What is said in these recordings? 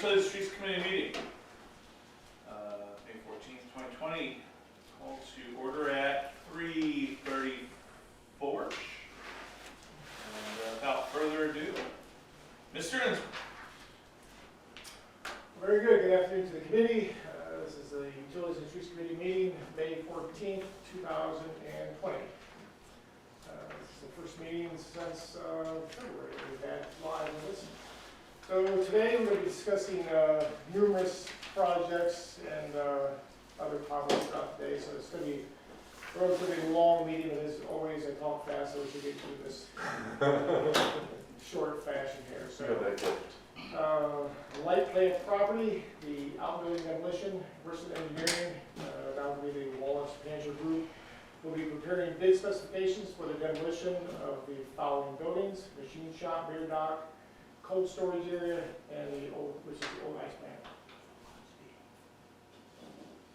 Utilities and Streets Committee meeting, May 14th, 2020, called to order at 3:34. And without further ado, Mr. Innsman. Very good. Good afternoon to the committee. This is the Utilities and Streets Committee meeting, May 14th, 2020. This is the first meeting since February that we've had live with us. So today we're going to be discussing numerous projects and other topics throughout the day. So it's going to be a relatively long meeting, and as always, I talk fast, so we should get through this short fashion here. So. Light plant property, the outbuilding demolition, Versant Engineering, that will be the Wallace Panzer Group, will be preparing bid specifications for the demolition of the following buildings: machine shop, rear dock, cold storage area, and the old, which is the old ice plant.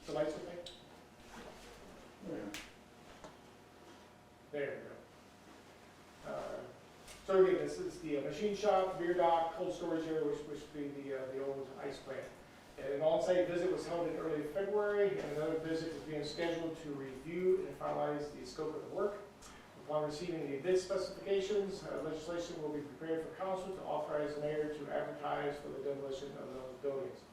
The lights okay? There we go. So again, this is the machine shop, rear dock, cold storage area, which would be the old ice plant. And an on-site visit was held in early February, and another visit is being scheduled to review and finalize the scope of the work. Upon receiving the bid specifications, legislation will be prepared for council to authorize the mayor to advertise for the demolition of those buildings.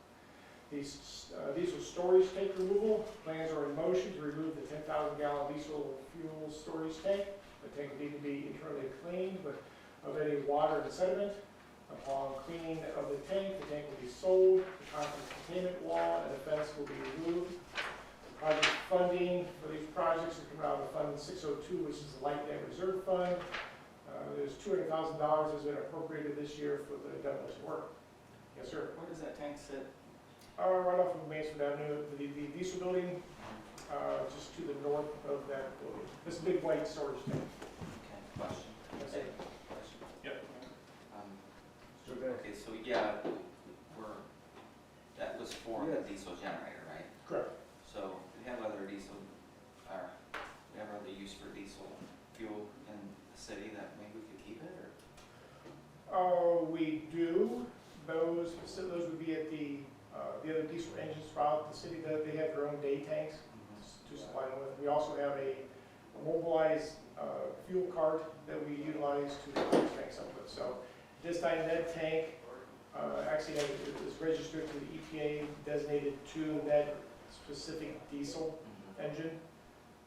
Diesel storage tank removal plans are in motion to remove the 10,000-gallon diesel fuel storage tank. The tank will need to be internally cleaned of any water and sediment. Upon cleaning of the tank will be sold, the concrete containment wall and the fence will be removed. The project funding for these projects is coming out of Fund 602, which is the Light Plant Reserve Fund. There's $200,000 has been appropriated this year for the demolition work. Yes, sir. Where does that tank sit? Right off of Mansfield Avenue, the diesel building, just to the north of that building. This big white storage tank. Okay, question. Yes, sir. Question. Yep. Okay, so yeah, that was for the diesel generator, right? Correct. So we have other diesel, we have other use for diesel fuel in the city that maybe we could keep it, or? We do. Those would be at the other diesel engines throughout the city. That they have their own day tanks to supply them with. We also have a mobilized fuel cart that we utilize to fill tanks up with. So this time that tank actually is registered to the EPA, designated to that specific diesel engine.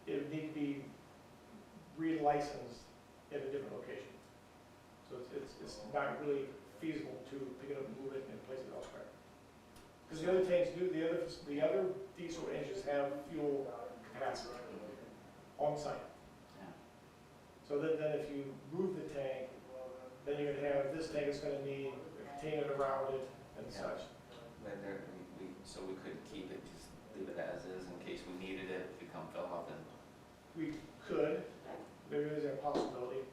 It would need to be relicensed at a different location. So it's not really feasible to pick it up and move it and place it elsewhere. Because the other tanks do, the other diesel engines have fuel capacity on site. Yeah. So then if you move the tank, then you're gonna have, this tank is gonna need a container around it and Yeah. such. But so we couldn't keep it, just leave it as is in case we needed it, if it come fell off and. We could, there is a possibility.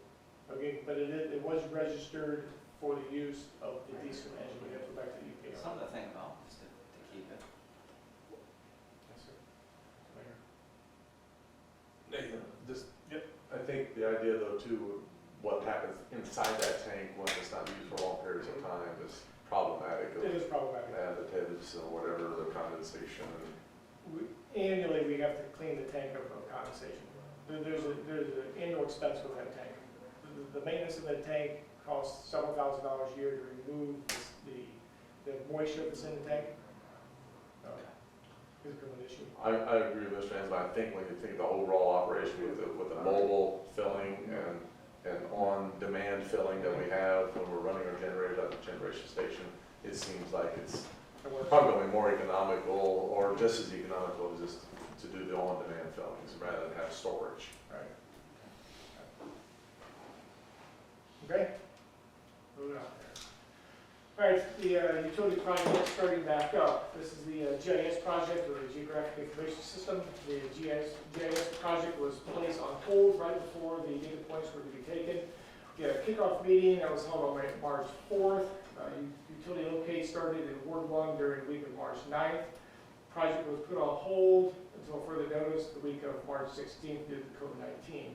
Okay, but it was registered for the use of the diesel engine. We have to go back to the EPA. Something to think about, just to keep it. Yes, sir. Mayor. Nathan, just, Yep. I think the idea though too, what happens inside that tank when it's not used for long periods of time is problematic. It is problematic. Additives or whatever, the condensation. Annually, we have to clean the tank of condensation. There's an annual expense with that tank. The maintenance of that tank costs several $1,000s a year to remove the moisture that's in the tank. It's a good issue. I agree with Mr. Ansel. I think when you think of the overall operation with the mobile filling and on-demand filling that we have when we're running our generators at the generation station, it seems like it's probably going to be more economical or just as economical as just to do the on-demand fillings rather than have storage. Right. Okay? Moving on there. All right, the utility project starting back up. This is the GIS project, or the Geographic Information System. The GIS project was placed on hold right before the data points were to be taken. We had a kickoff meeting that was held on March 4th. Utility locate started in Ward 1 during the week of March 9th. Project was put on hold until further notice the week of March 16th due to COVID-19.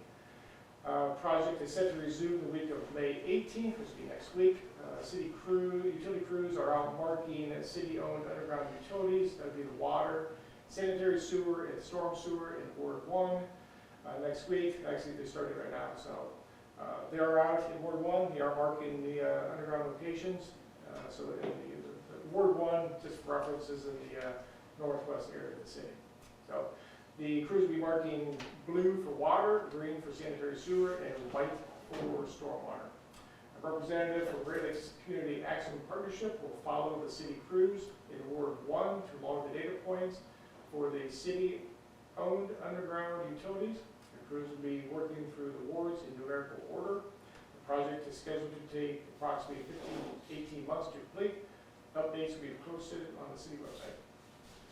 Project is set to resume the week of May 18th, which will be next week. Utility crews are out marking city-owned underground utilities. That would be the water, sanitary sewer, and storm sewer in Ward 1 next week. Actually, they started right now, so they are out in Ward 1. They are marking the underground locations. So in the Ward 1, just for reference, is in the northwest area of the city. So the crews will be marking blue for water, green for sanitary sewer, and white for stormwater. A representative from Great Lakes Community Action Partnership will follow the city crews in Ward 1 to log the data points for the city-owned underground utilities. The crews will be working through the wards in numerical order. The project is scheduled to take approximately 15 to 18 months to complete. Updates will be posted on the city website.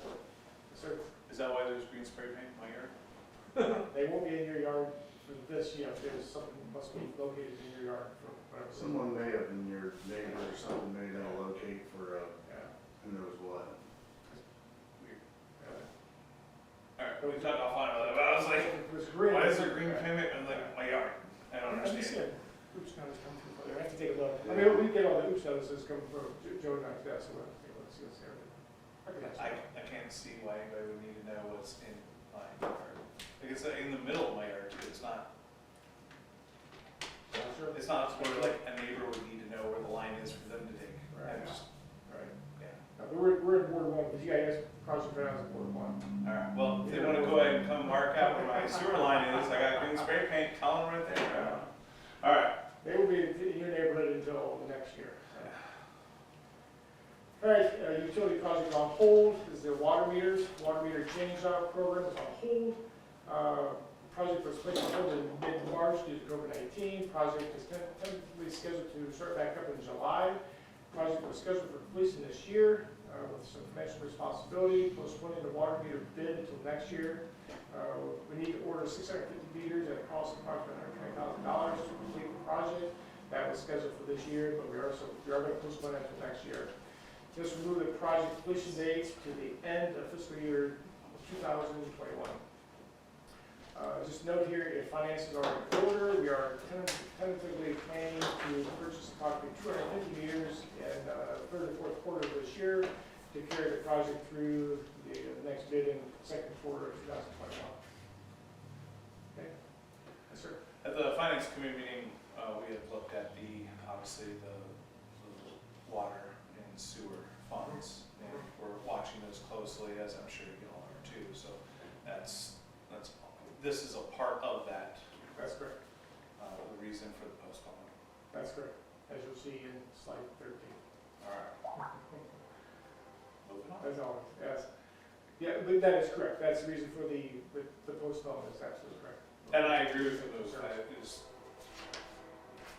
Yes, sir. Is that why there's green spray paint in my yard? They won't be in your yard for this year. There's something must be located in your yard for whatever. Someone may have been your neighbor or something, may not locate for, Yeah. who knows what. Alright, we talked offline about that, but I was like, It's green. why is there green paint in like my yard? I don't I'm just understand. saying, oops notice come through. I have to take a look. I mean, we get all the oops notices coming from Joe and I's desk, so we'll have to take a look, see what's there. I can't see why anybody would need to know what's in my yard. Like it's in the middle of my yard too, it's not where like a neighbor would need to know where the line is for them to take. Right. I just, Right. yeah. But we're in Ward 1, the GIS project right now is in Ward 1. Alright, well, if they wanna go ahead and come mark out where my sewer line is, I got green spray paint, tell them right there. Alright, They will be in your neighborhood until next year. All right, utility project on hold is the water meters. Water meter change-out program is on hold. Project was placed on hold in mid-March due to COVID-19. Project is tentatively scheduled to start back up in July. Project was scheduled for completion this year with some financial responsibility, postponing the water meter bid until next year. We need to order 650 meters at a cost of approximately $120,000 to complete the project. That was scheduled for this year, but we are going to postpone it until next year. Just move the project completion dates to the end of fiscal year 2021. Just note here, if finances are in order, we are tentatively planning to purchase approximately 250 meters in third and fourth quarter of this year to carry the project through the next bid in second quarter of 2021. Okay? Yes, sir. at the finance committee meeting, we had looked at obviously the water and sewer funds, and we're watching those closely, as I'm sure you all are too, so this is a part of that, That's correct. the reason for the postponement. That's correct. As you'll see in slide 13. Alright. Moving on. As always, yes. Yeah, but that is correct. That's the reason for the postponement is absolutely correct. And I agree with those,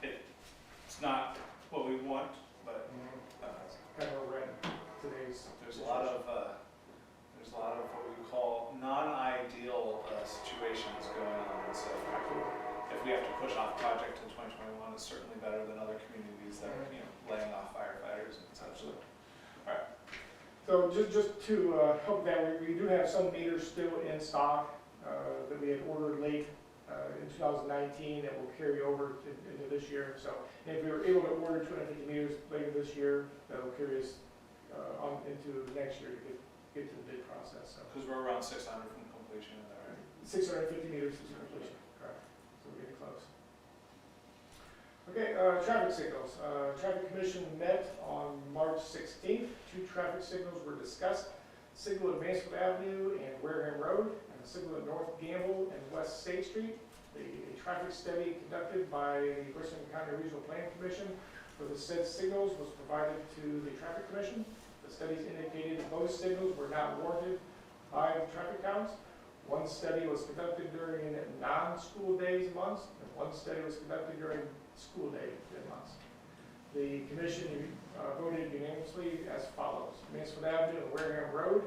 it's not what we want, but, Kind of red today's. there's a lot of what we call non-ideal situations going on, so if we have to push off project in 2021, it's certainly better than other communities that are, laying off firefighters and such. So just to help that, we do have some meters still in stock that we had ordered late in 2019 that will carry over into this year. So if we were able to order 250 meters later this year, that will carry us on into next year to get to the bid process. So Because we're around 600 from completion, is that right? 650 meters is completion, correct. So we're getting close. Okay, traffic signals. Traffic Commission met on March 16th. 2 traffic signals were discussed. Signal at Mansfield Avenue and Wareham Road, and a signal at North Gamble and West State Street. A traffic study conducted by the Western County Regional Planning Commission for the said signals was provided to the Traffic Commission. The studies indicated that both signals were not warranted by the traffic counts. One study was conducted during non-school days months, and one study was conducted during school day months. The commission voted unanimously as follows. Mansfield Avenue and Wareham Road,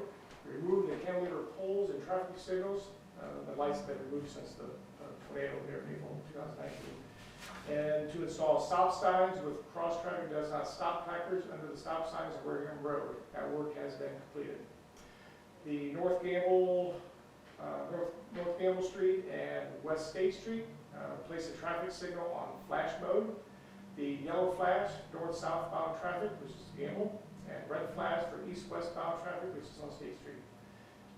remove the cantilever poles and traffic signals. The lights have been removed since the tornado here in April 2019. And to install stop signs with cross traffic does not stop placards under the stop signs of Wareham Road. That work has been completed. The North Gamble Street and West State Street, Place a traffic signal on flash mode. The yellow flash, north-southbound traffic, which is Gamble, and red flash for east-westbound traffic, which is on State Street.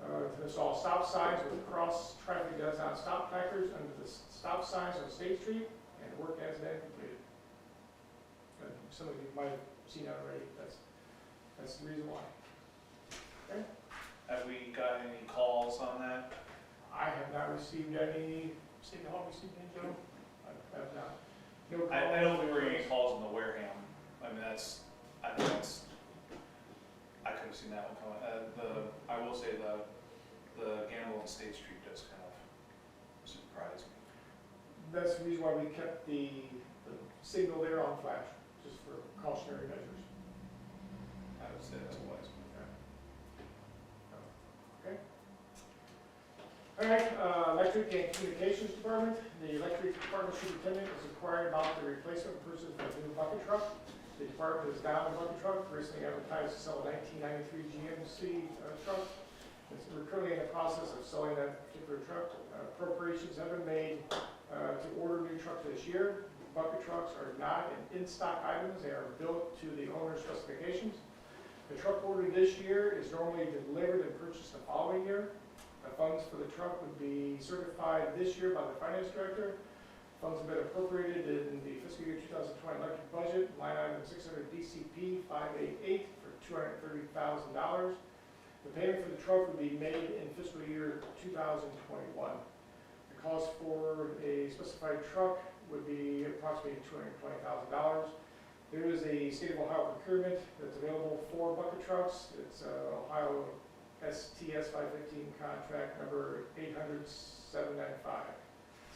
To install stop signs with cross traffic does not stop trackers under the stop signs on State Street, and the work has been completed. Some of you might have seen that already, that's the reason why. Have we got any calls on that? I have not received any, City Hall received any, Joe? I have not. No I don't think we're calls. getting any calls on the Wareham. I mean, I think that's, I could have seen that one coming. I will say the Gamble and State Street does kind of surprise me. That's the reason why we kept the signal there on flash, just for cautionary measures. I would say that's wise. Okay. All right, electric and communications department. The electric department superintendent is inquiring about the replacement purchase of a new bucket truck. The department is down the bucket truck, recently advertised to sell a 1993 GMC truck. We're currently in the process of selling that particular truck. Appropriations have been made to order a new truck this year. Bucket trucks are not an in-stock items, they are built to the owner's specifications. The truck ordered this year is normally delivered and purchased the following year. The funds for the truck would be certified this year by the finance director. Funds have been appropriated in the fiscal year 2020 electric budget, line item 600 DCP 588 for $230,000. The payment for the truck would be made in fiscal year 2021. The cost for a specified truck would be approximately $220,000. There is a state of Ohio procurement that's available for bucket trucks. It's Ohio STS 515 contract number 800-795.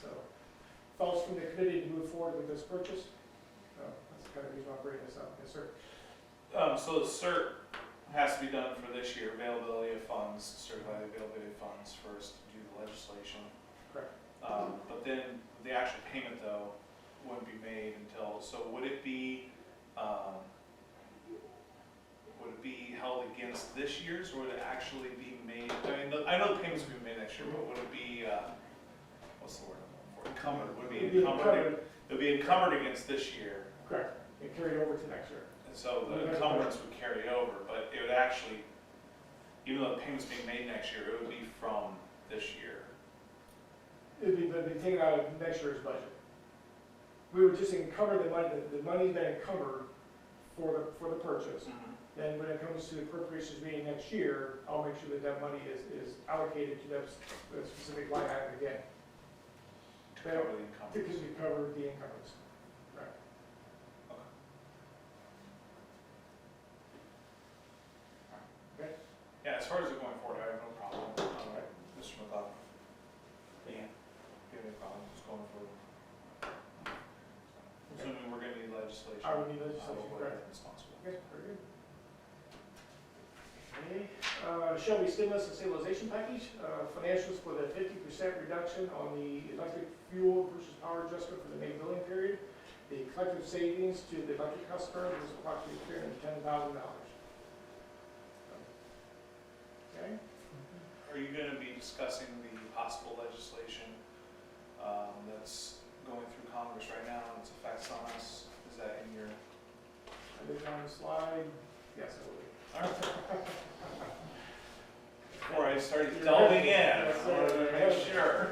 So, thoughts from the committee to move forward with this purchase? That's the kind of reason I'm bringing this up. Yes, sir. So the cert has to be done for this year, availability of funds, certify the availability of funds first to do the legislation. Correct. But then the actual payment though wouldn't be made until, so would it be held against this year's or would it actually be made, I know the payments will be made next year, but would it be, what's the word I'm looking for, encumbered, would it be encumbered? It would be encumbered against this year. Correct. And carried over to next year. And so the encumbrance would carry over, but it would actually, even though the payment's being made next year, it would be from this year. It'd be taken out of next year's budget. We would just encumber the money, the money's been encumbered for the purchase. Then when it comes to the appropriations meeting next year, I'll make sure that that money is allocated to that specific line item again. To cover the To encumbrance. cover the encumbrance. Right. Okay. Yeah, as far as it going forward, I have no problem. Mr. McLaughlin. Yeah. You have any problem just going forward? Assuming we're gonna need legislation. I would need I legislation, will correct. be responsible. Okay, very good. Okay, Shelby stimulus and stabilization package, financials for the 50% reduction on the electric fuel versus power adjustment for the May billing period. The collective savings to the electric customer was approximately $310,000. Okay, Are you gonna be discussing the possible legislation that's going through Congress right now and its effects on us? Is that in your? I did it on the slide, yes, I will. Before I started delving in, Yes, I sir. wanted to make sure.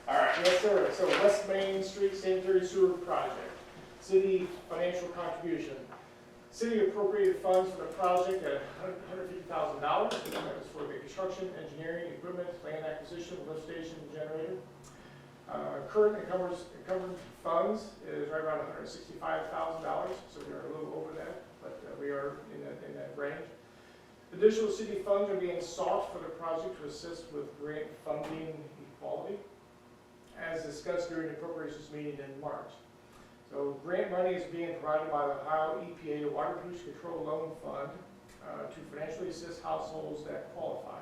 All right. Yes, sir. So West Main Street Sanitary Sewer Project, city financial contribution. City appropriated funds for the project at $150,000. That was for the construction, engineering, equipment, land acquisition, lift station, generator. Current encumbered funds is right around $165,000, so we are a little over that, but we are in that range. Additional city funds are being sought for the project to assist with grant funding equality, as discussed during the appropriations meeting in March. So grant money is being provided by the Ohio EPA Water Pollution Control Loan Fund to financially assist households that qualify.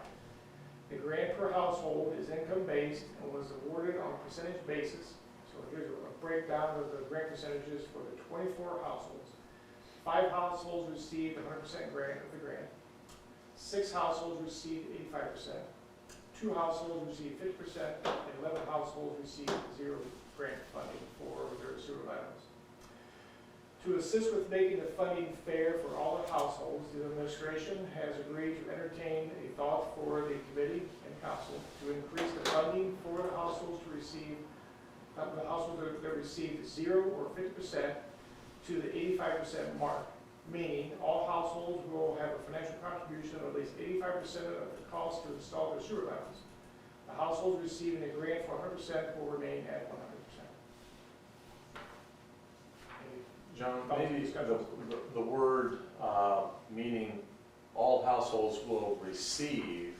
The grant per household is income-based and was awarded on a percentage basis. So here's a breakdown of the grant percentages for the 24 households. 5 households received 100% grant of the grant. 6 households received 85%. 2 households received 50%, and 11 households received 0 grant funding for their sewer laterals. To assist with making the funding fair for all the households, the administration has agreed to entertain a thought for the committee and council to increase the funding for the households to receive, the households that received 0 or 50% to the 85% mark, meaning all households will have a financial contribution of at least 85% of the cost to install their sewer laterals. The households receiving a grant for 100% will remain at 100%. John, maybe the word, meaning all households will receive,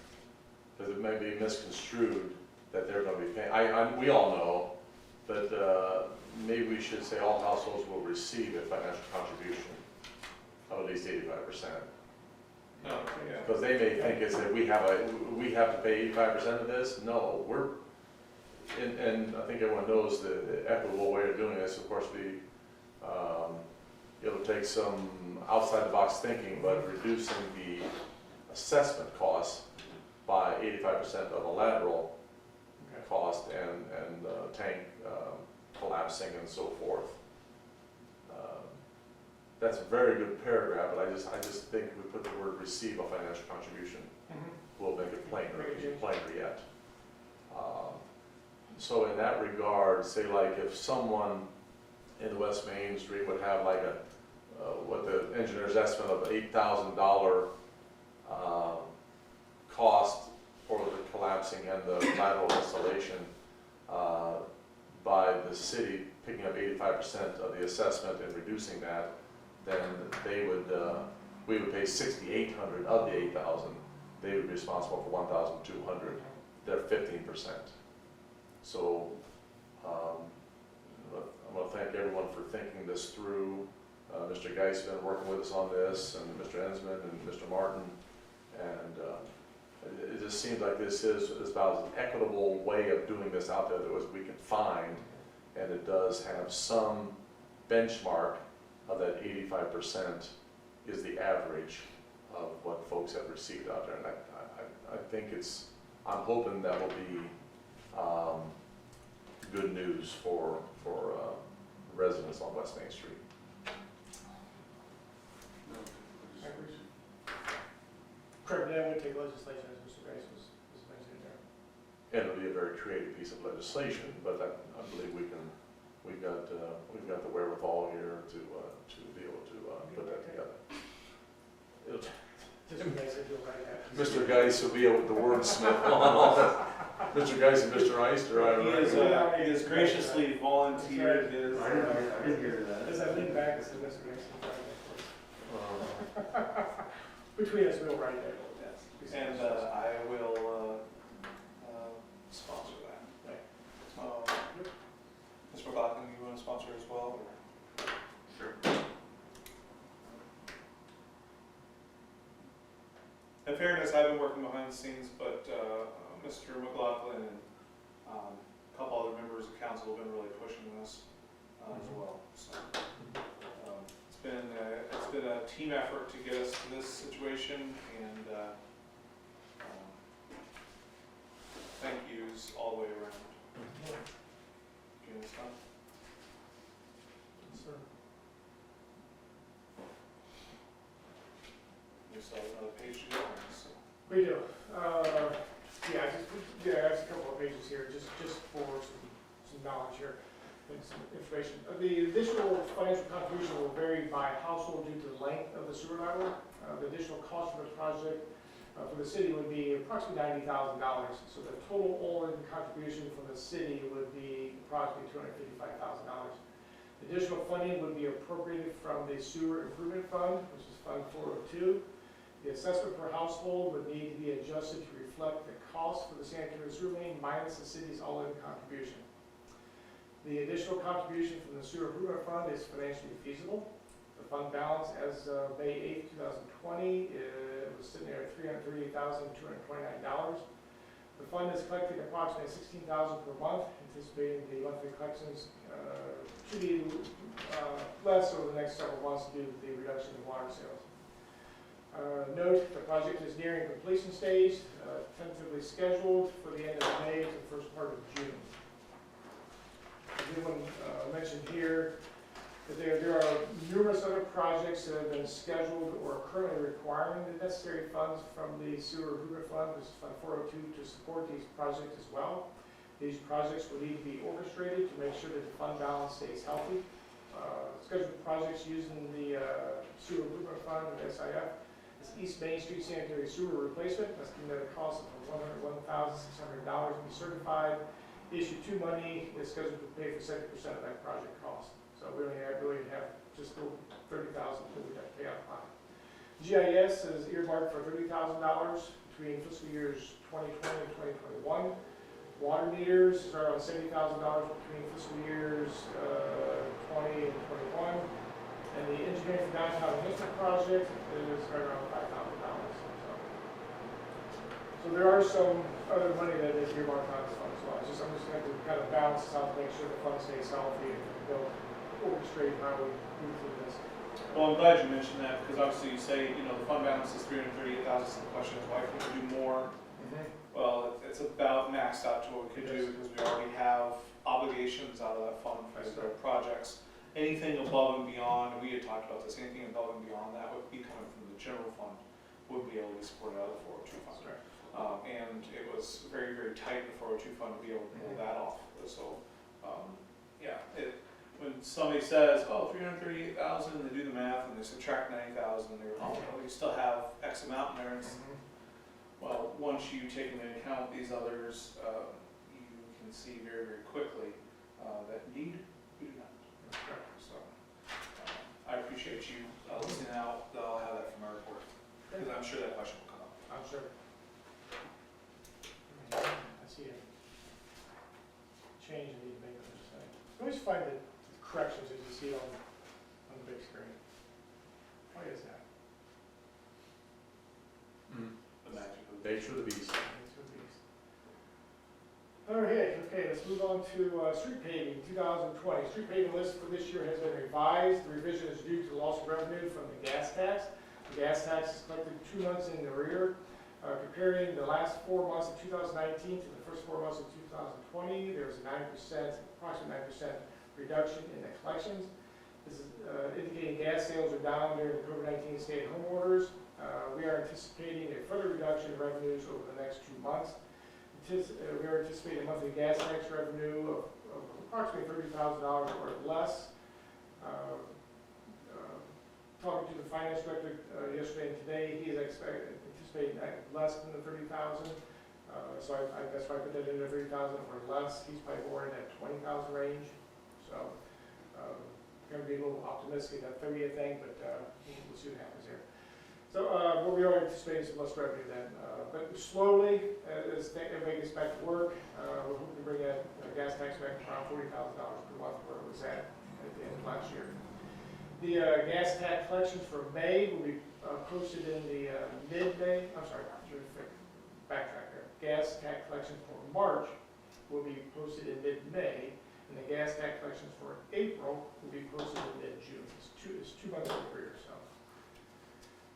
because it may be misconstrued that they're gonna be paying, we all know, but, maybe we should say all households will receive a financial contribution of at least 85%. No, yeah. Because they may think it's that we have to pay 85% of this. No, and I think everyone knows the equitable way of doing this. Of course, it'll take some outside the box thinking, but reducing the assessment costs by 85% of the lateral cost and tank collapsing and so forth. That's a very good paragraph, but I just think we put the word receive a financial contribution. We'll make it plainer yet. So in that regard, say like if someone in the West Main Street would have like what the engineer's estimate of $8,000 cost for the collapsing and the lateral installation, by the city picking up 85% of the assessment and reducing that, then we would pay $6,800 of the $8,000. They would be responsible for $1,200. They're 15%. So I'm going to thank everyone for thinking this through. Mr. Geis has been working with us on this, and Mr. Ensman and Mr. Martin, and it just seems like this is about an equitable way of doing this out there that we can find, and it does have some benchmark of that 85% is the average of what folks have received out there, and I think I'm hoping that will be good news for residents on West Main Street. Correct, that would take legislation, as Mr. Grace was mentioning there. And it'll be a very creative piece of legislation, but I believe we've got the wherewithal here to be able to put that together. Mr. Grace, I feel right at. Mr. Geis will be able to wordsmith on all that. Mr. Geis and Mr. Eister, He has graciously volunteered his. I didn't hear that. As I lean back, I said, Mr. Grace, between us, we'll write that. Yes. And I will sponsor that. Ms. McLaughlin, you want to sponsor as well? Or? Sure. In fairness, I've been working behind the scenes, but Mr. McLaughlin and a couple other members of council have been really pushing this as well. So it's been a team effort to get us to this situation, and thank yous all the way around. Getting this done. Sir. We still have another page to go on, so. We do. I have a couple of pages here, just for some knowledge here and some information. The additional financial contribution will vary by household due to the length of the sewer lateral. The additional cost for the project for the city would be approximately $90,000. So the total all-in contribution from the city would be approximately $255,000. Additional funding would be appropriated from the Sewer Improvement Fund, which is Fund 402. The assessment per household would need to be adjusted to reflect the cost for the sanitary sewer main minus the city's all-in contribution. The additional contribution from the Sewer Improvement Fund is financially feasible. The fund balance as of May 8, 2020, was sitting there at $338,229. The fund is collecting approximately $16,000 per month, anticipating the monthly collections to be less over the next several months due to the reduction in water sales. Note, the project is nearing completion stage, tentatively scheduled for the end of May to the first part of June. I did want to mention here that there are numerous other projects that have been scheduled or currently requiring the necessary funds from the sewer improvement fund, which is Fund 402, to support these projects as well. These projects will need to be orchestrated to make sure that the fund balance stays healthy. Scheduled projects using the sewer improvement fund, or SIF, is East Main Street sanitary sewer replacement, estimated cost of $101,600 to be certified. Issue 2 money is scheduled to pay for 70% of that project cost. So we only have just over $30,000 that we have to pay out of pocket. GIS is earmarked for $30,000 between fiscal years 2020 and 2021. Water meters are around $70,000 between fiscal years 20 and 21. And the engineering for downtown enhancement project is right around $5,000. So there are some other money that is earmarked on this fund as well. I'm just going to kind of balance this out to make sure the fund stays healthy and don't orchestrate how we move through this. Well, I'm glad you mentioned that, because obviously you say, the fund balance is $338,000, so the question is, why can't we do more? Well, it's about maxed out to what we could do, because we already have obligations out of that fund for their projects. Anything above and beyond, we had talked about this, anything above and beyond that would be coming from the general fund, would be able to be supported out of the 402 fund. And it was very, very tight, the 402 fund, to be able to pull that off. So, when somebody says, oh, 338,000, and they do the math, and they subtract 90,000, they're, oh, well, you still have X amount in there. It's, well, once you take into account these others, you can see very, very quickly that indeed we do not. So, I appreciate you listening out. I'll have that from our report, because I'm sure that question will come up. I'm sure. I see a change I need to make on this thing. I always find the corrections as you see it on the big screen. Why is that? The magic of Nature of the beast. All right, okay, let's move on to street paving 2020. Street paving list for this year has been revised. The revision is due to loss of revenue from the gas tax. The gas tax is collected 2 months in the rear. Comparing the last 4 months of 2019 to the first 4 months of 2020, there was a approximately 9% reduction in the collections. This is indicating gas sales are down during the COVID-19 stay-at-home orders. We are anticipating a further reduction in revenues over the next 2 months. We are anticipating a monthly gas tax revenue of approximately $30,000 or less. Talking to the finance director yesterday and today, he is anticipating less than the $30,000. So that's why I put that in at $30,000 or less. He's probably more in that $20,000 range. So going to be a little optimistic that 30th thing, but we'll see what happens here. So what we are anticipating is less revenue then. But slowly, as everybody gets back to work, we're hoping to bring that gas tax back around $40,000 per month where it was at the end of last year. The gas tax collections for May will be posted in the mid-May. I'm sorry, backtrack there. Gas tax collections for March will be posted in mid-May, and the gas tax collections for April will be posted in mid-June. It's 2 months in rear.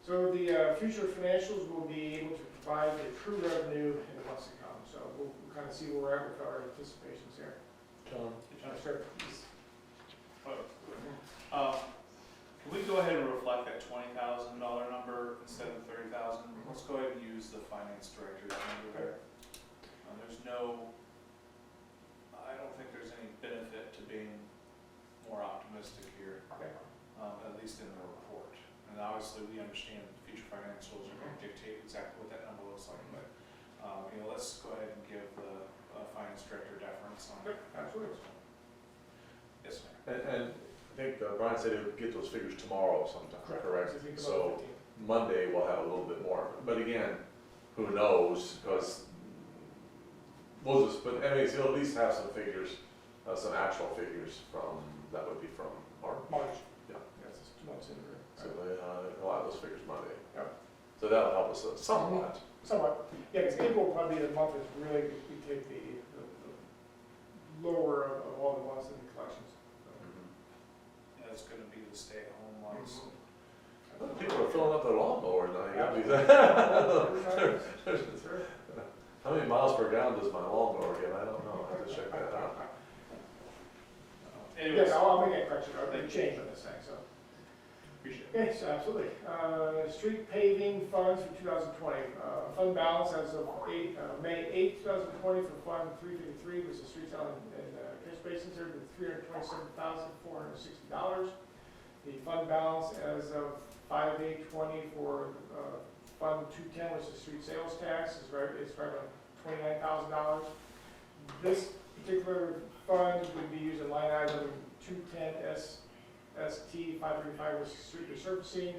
So the future financials will be able to provide the true revenue in the months to come. So we'll kind of see where we're at with our anticipations here. John? Sure. Can we go ahead and reflect that $20,000 number instead of $30,000? Let's go ahead and use the finance director's number there. I don't think there's any benefit to being more optimistic here, at least in the report. And obviously, we understand that the future financials are going to dictate exactly what that number looks like, but let's go ahead and give the finance director deference on it. Absolutely. Yes, ma'am. And I think Brian said he'll get those figures tomorrow sometime, correct? I think So about 15. Monday we'll have a little bit more, but again, who knows, because we'll just, but anyways, he'll at least have some figures, some actual figures that would be from March. Yeah. Yes, it's 2 months in rear. So he'll have those figures Monday. Yep. So that'll help us somewhat. Somewhat. Yeah, because April will probably be the month that's really, we take the lower of all the ones in the collections. Mhm. Yeah, it's going to be the stay-at-home months. People are filling up their lawnmower now, you gotta be Sure. How many miles per gallon does my lawnmower get? I don't know, I have to check that out. Anyways, Yes, I'll make that correction, I'll make a change on this thing, so. appreciate it. Okay, so absolutely. Street paving funds for 2020. Fund balance as of May 8, 2020 for Fund 353, which is streets out in catch basins there, with $327,460. The fund balance as of 5/8/20 for Fund 210, which is street sales tax, is right around $29,000. This particular fund would be used in line item 210 ST 535, which is street resurfacing,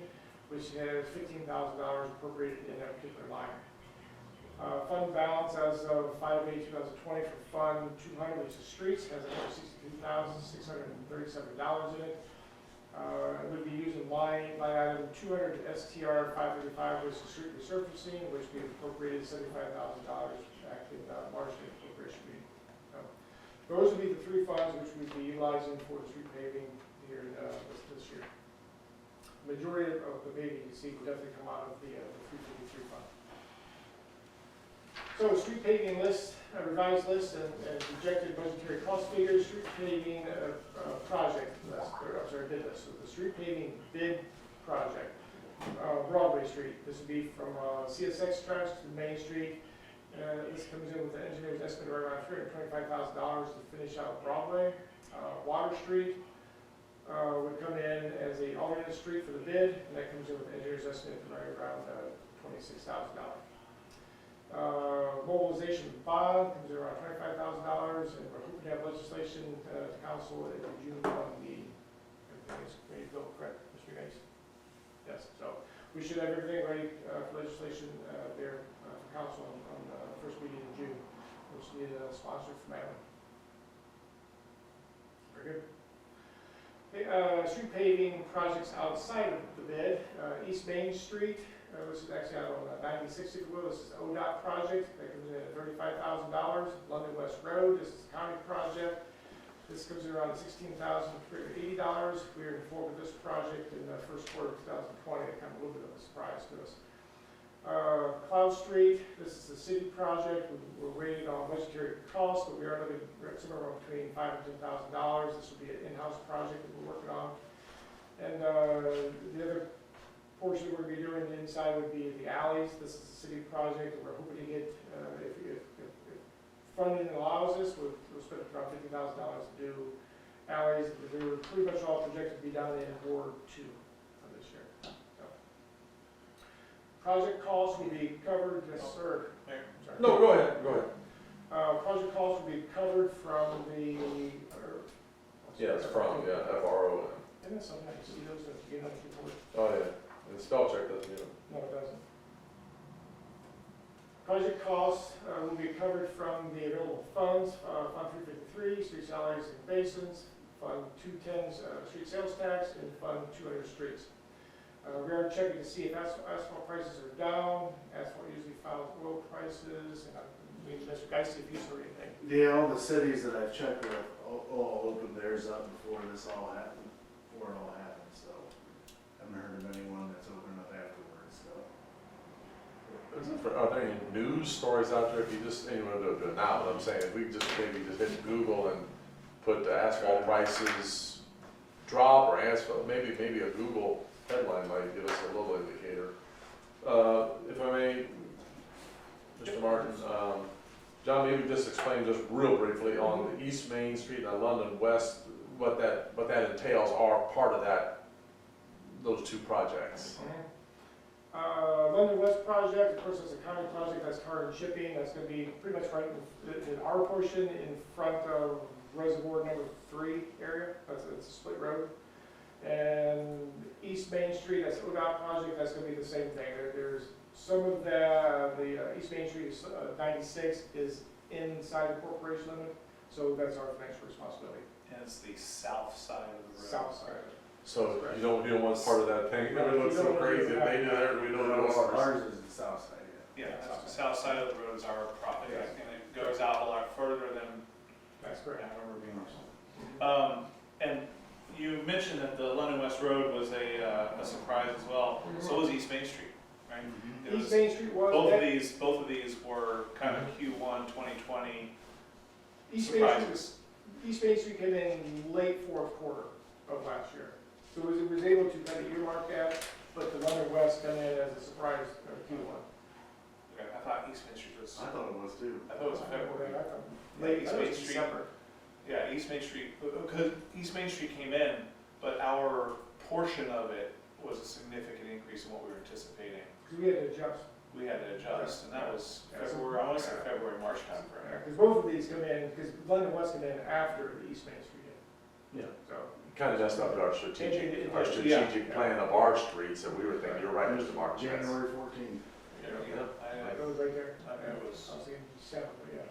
which has $15,000 appropriated in that particular line. Fund balance as of 5/8/2020 for Fund 200, which is streets, has $162,637 in it. It would be used in line item 200 STR 535, which is street resurfacing, which we appropriated $75,000 back in March in the appropriation meeting. Those would be the three funds which we'd be utilizing for the street paving here this year. Majority of the paving you see will definitely come out of the 353 fund. So street paving list, revised list and projected budgetary cost figures, street paving project list, bid list. So the street paving bid project, Broadway Street, this would be from CSX tracks to Main Street. This comes in with the engineer's estimate of around $325,000 to finish out Broadway. Water Street would come in as a alternate street for the bid, and that comes in with the engineer's estimate of right around $26,000. Mobilization bond comes in around $25,000, and we're hoping to have legislation to council at the June 1 meeting. Everything is ready to go, correct, Mr. Gates? Yes, so we should have everything ready for legislation there for council on the first meeting in June. We just need a sponsor from Madeline. Very good. Okay, street paving projects outside of the bid. East Main Street, this is actually out on 96, if you will. This is ODOT project. That comes in at $35,000. London West Road, this is a county project. This comes in around $16,380. We were informed of this project in the first quarter of 2020. It kind of a little bit of a surprise to us. Cloud Street, this is a city project. We're waiting on budgetary costs, but we are looking at somewhere between $5,000 and $10,000. This will be an in-house project that we're working on. And the other portion we're going to be doing inside would be the alleys. This is a city project that we're hoping to get, if funding allows us, we'll spend around $50,000 to do alleys. They're pretty much all projected to be done in Ward 2 of this year. So, project costs will be covered, yes, sir. Mayor, Sorry. No, go ahead, go ahead. Project costs will be covered from the, Yeah, it's from, FRON. and then sometimes you see those at the beginning of the report. Oh, yeah, and spell check doesn't get them. No, it doesn't. Project costs will be covered from the available funds, Fund 353, street salaries and basins, Fund 210's street sales tax, and Fund 200 streets. We are checking to see if asphalt prices are down. Asphalt usually follows oil prices, and Mr. Geisty, if you saw anything. Yeah, all the cities that I've checked with, all opened theirs up before this all happened, before it all happened, so. Haven't heard of anyone that's opened up afterwards, so. Are there any news stories out there, if you just, anyone do it now, but I'm saying, if we just maybe just hit Google and put the asphalt prices drop or asphalt, maybe a Google headline might give us a little indicator. If I may, Mr. Martin, John, maybe just explain just real briefly on the East Main Street and London West, what that entails, are part of those two projects. London West project, of course, is a county project. That's car and shipping. That's going to be pretty much right in our portion in front of Reservoir number 3 area. It's a split road. And East Main Street, that's ODOT project. That's going to be the same thing. There's some of the East Main Street 96 is inside the corporation limit, so that's our financial responsibility. and it's the south side of the road. South side. So you don't want part of that thing, it looks so crazy, if they do that, we don't know ours. Ours is the south side, yeah. Yeah, that's the south side of the road is our property, and it goes out a lot further than That's correct. I remember being. And, you mentioned that the London West Road was a surprise as well. So was East Main Street, right? It East was, Main Street was. both of these were kind of Q1 2020 East Main Street surprises. East Main Street came in late fourth quarter of last year. So it was able to kind of earmark that, but the London West come in as a surprise Q1. Okay, I thought East Main Street was, I thought it was too. I thought it was February. Late East Main Street. Yeah, East Main Street, because East Main Street came in, but our portion of it was a significant increase in what we were anticipating. Because we had to adjust. We had to adjust, and that was Yeah. February, I want to say February, March timeframe. Because both of these come in, because London West come in after the East Main Street did. Yeah. So, Kind of messed up our strategic plan of our streets, and we were thinking, you're right, Mr. Martin. that's- January 14th. Yeah, it was right there. I knew it was, I was thinking December, but yeah.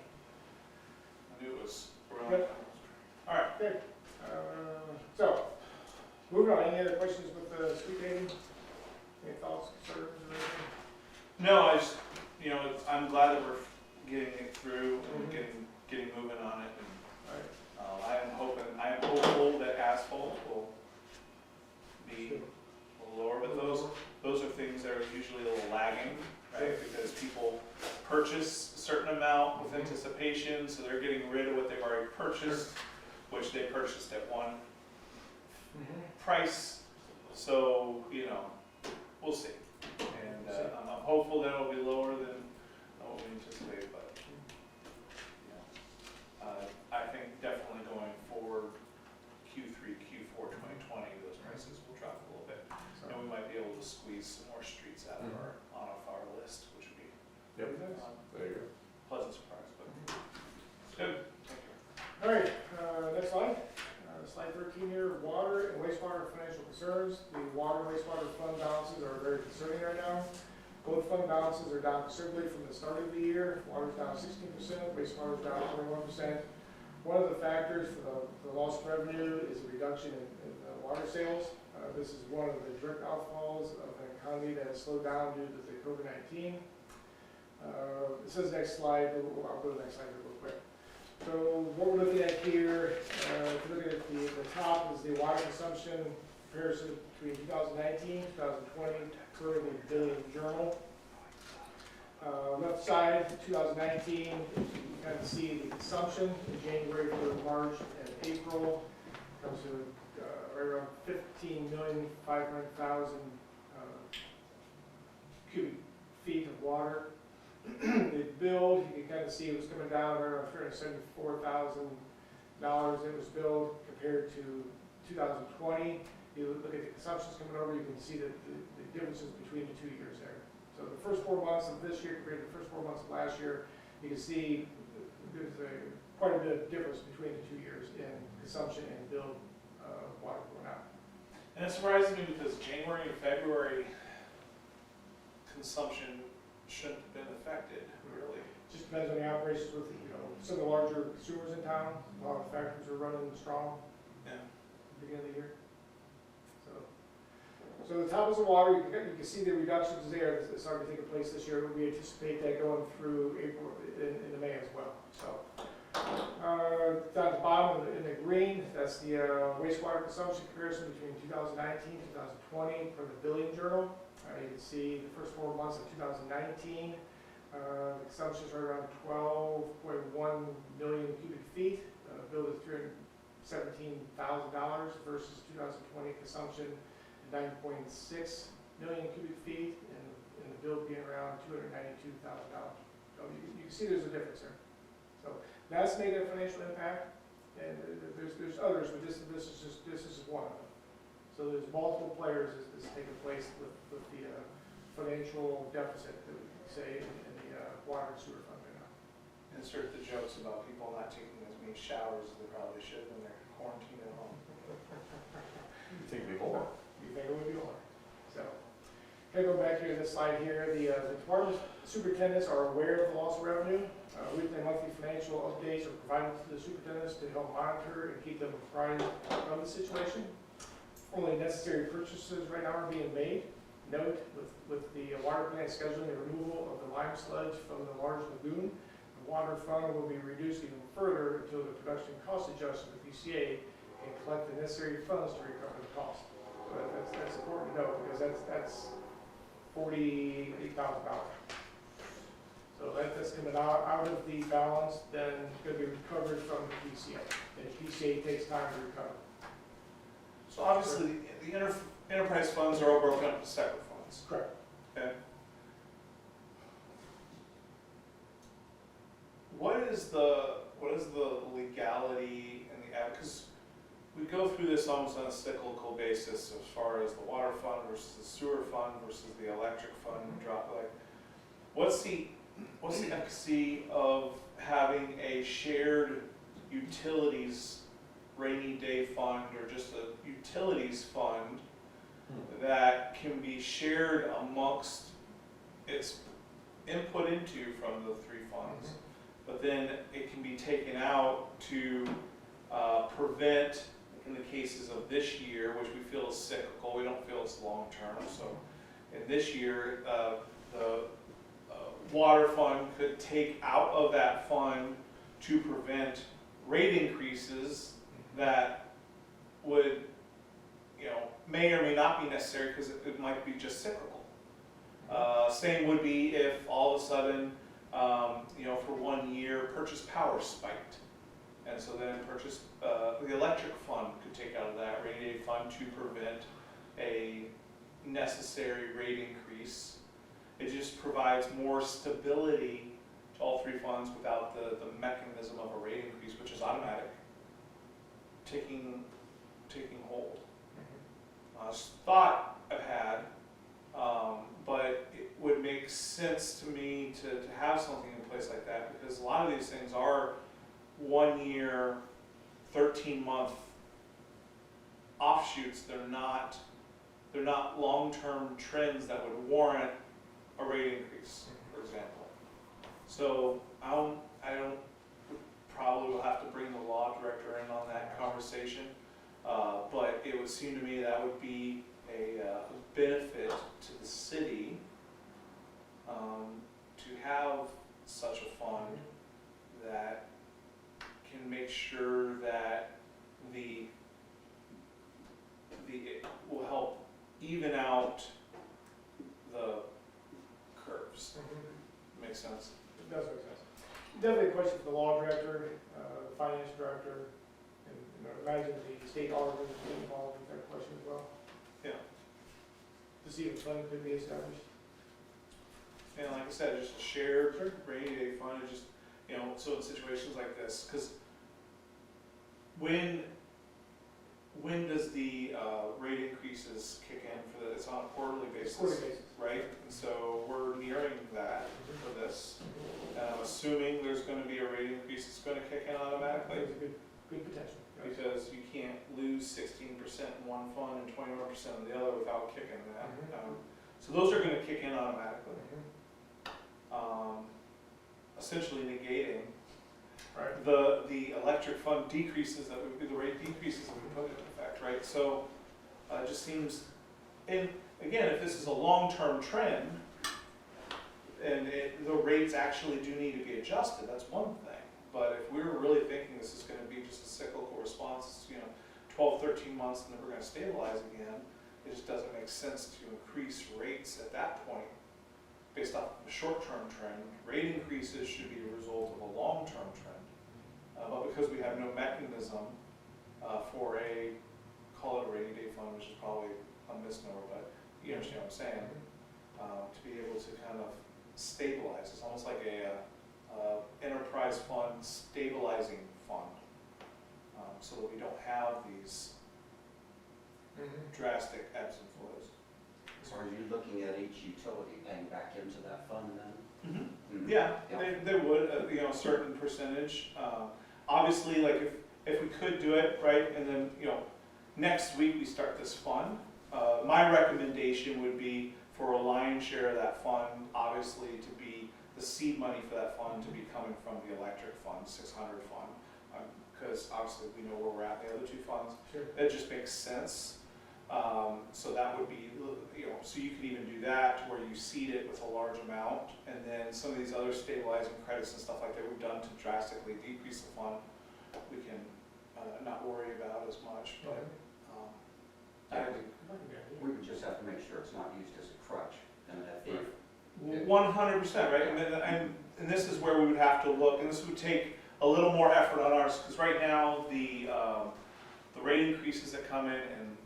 I knew it was around. Yep. All right, Okay, so, moving on, any other questions with the street paving? Any thoughts, concerns, or anything? no, I just, you know, I'm glad that we're getting it through and Mhm. getting moving on it. And All right. I am hopeful that asphalt will be lower, but those are things that are usually a little lagging, right? Because people purchase a certain amount with anticipation, so they're getting rid of what they've already purchased, which they purchased at one price. So, you know, we'll see. And I'm hopeful that it'll be lower than what we anticipate, but, you know, I think definitely going forward, Q3, Q4 2020, those prices will drop a little bit. So, And we might be able to squeeze some more streets out of our list, which would be Yep, a there you go. pleasant surprise, but good, thank you. All right, next slide. Slide 13 here, water and wastewater financial concerns. The water and wastewater fund balances are very concerning right now. Both fund balances are down considerably from the start of the year. Water's down 16%, wastewater's down 21%. One of the factors for the lost revenue is a reduction in water sales. This is one of the direct outfalls of an economy that has slowed down due to the COVID-19. This is the next slide. I'll go to the next slide here real quick. So what we're looking at here, if you look at the top is the water consumption comparison between 2019, 2020, per the Billion Journal. Left side, 2019, you can kind of see the consumption in January, February, March, and April. Comes to right around 15,500,000 cubic feet of water. The bill, you can kind of see it was coming down around $374,000 it was billed compared to 2020. You look at the consumptions coming over, you can see the differences between the 2 years there. So the first 4 months of this year compared to the first 4 months of last year, you can see there's quite a bit of difference between the 2 years in consumption and billed water going out. And it surprises me because January and February consumption shouldn't have been affected, really. Just depends on the operations with, some of the larger consumers in town. A lot of factories are running strong Yeah. at the beginning of the year. So the top is the water, you can see the reductions there that's already taken place this year. We anticipate that going through April into May as well. So down at the bottom in the green, that's the wastewater consumption comparison between 2019 and 2020 from the Billion Journal. You can see the first 4 months of 2019, the consumptions are around 12.1 million cubic feet, billed at $317,000 versus 2020 consumption 9.6 million cubic feet, and the bill being around $292,000. So you can see there's a difference there. So that's made a financial impact, and there's others, but this is just one of them. So there's multiple players that's taking place with the financial deficit that we can say in the water and sewer fund right now. Insert the jokes about people not taking as many showers as they probably should when they're quarantined at home. You think it'd be more? You think it would be more. So, okay, go back here to this slide here. The department superintendents are aware of the loss of revenue. Weekly and monthly financial updates are provided to the superintendents to help monitor and keep them apprised of the situation. Only necessary purchases right now are being made. Note, with the water plant scheduling the removal of the lime sludge from the large lagoon, the water fund will be reduced even further until the production cost adjustment with PCA and collect the necessary funds to recover the cost. So that's important to know, because that's $48,000. So that's coming out of the balance, then going to be recovered from the PCA. And the PCA takes time to recover. So obviously, the enterprise funds are all broken up into separate funds. Correct. Okay. What is the legality and the, because we go through this almost on a cyclical basis as far as the water fund versus the sewer fund versus the electric fund drop, like, what's the efficacy of having a shared utilities rainy day fund, or just a utilities fund that can be shared amongst its input into from the three funds, but then it can be taken out to prevent, in the cases of this year, which we feel is cyclical, we don't feel it's long-term, so in this year, the water fund could take out of that fund to prevent rate increases that would, may or may not be necessary, because it might be just cyclical. Same would be if all of a sudden, for 1 year, purchase power spiked. And so then the electric fund could take out of that rainy day fund to prevent a necessary rate increase. It just provides more stability to all three funds without the mechanism of a rate increase, which is automatic, taking hold. Thought I've had, but it would make sense to me to have something in place like that, because a lot of these things are 1 year, 13-month offshoots. They're not long-term trends that would warrant a rate increase, for example. So I don't probably will have to bring the law director in on that conversation, but it would seem to me that would be a benefit to the city to have such a fund that can make sure that it will help even out the curves. Makes sense? It does make sense. Definitely a question for the law director, finance director, and imagine the state auditor would be involved with that question as well. Yeah. To see if a fund could be established. And like I said, just a shared rainy day fund, and just, so in situations like this, because when does the rate increases kick in for it's on a quarterly basis? Quarterly basis. Right? And so we're nearing that for this. And I'm assuming there's going to be a rate increase that's going to kick in automatically, There's a good potential. Yes. because you can't lose 16% in one fund and 21% in the other without kicking that. So those are going to kick in automatically, essentially negating Right. the electric fund decreases that would be the rate decreases that we put into effect, right? So it just seems, and again, if this is a long-term trend, and the rates actually do need to be adjusted, that's one thing. But if we're really thinking this is going to be just a cyclical response, 12, 13 months, and then we're going to stabilize again, it just doesn't make sense to increase rates at that point based off of a short-term trend. Rate increases should be a result of a long-term trend. But because we have no mechanism for call it a rainy day fund, which is probably a misnomer, but you understand what I'm saying, to be able to kind of stabilize. It's almost like a enterprise fund stabilizing fund, so that we don't have these drastic ebbs and flows. So are you looking at each utility paying back into that fund then? Yeah, they would, a certain percentage. Obviously, like if we could do it, right, and then, next week we start this fund, my recommendation would be for a lion's share of that fund, obviously, to be the seed money for that fund to be coming from the electric fund, 600 fund, because obviously we know where we're at in the other two funds. Sure. It just makes sense. So that would be, so you could even do that to where you seed it with a large amount, and then some of these other stabilizing credits and stuff like that we've done to drastically decrease the fund, we can not worry about as much, but, Yeah, I- we would just have to make sure it's not used as a crutch, and that if 100%, right? And this is where we would have to look, and this would take a little more effort on ours, because right now, the rate increases that come in and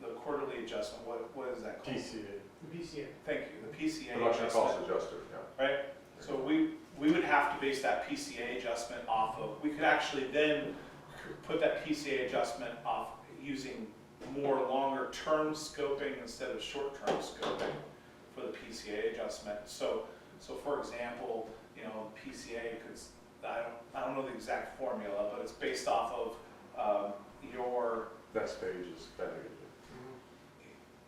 the quarterly adjustment, what is that called? TCA, The BCA. Thank you, the PCA production cost adjustment, adjuster, yeah. right? So we would have to base that PCA adjustment off of, we could actually then put that PCA adjustment off using more longer-term scoping instead of short-term scoping for the PCA adjustment. So for example, you know, PCA could, I don't know the exact formula, but it's based off of your, Next page is kind of,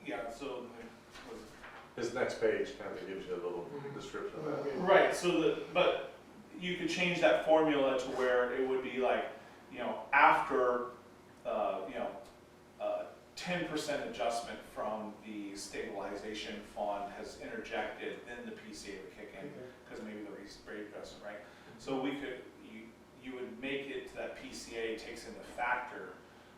yeah, so, his next page kind of gives you a little description of that. right, so but you could change that formula to where it would be like, you know, after, you know, 10% adjustment from the stabilization fund has interjected, then the PCA would kick in, because maybe the rate adjustment, right? So we could, you would make it to that PCA takes into factor.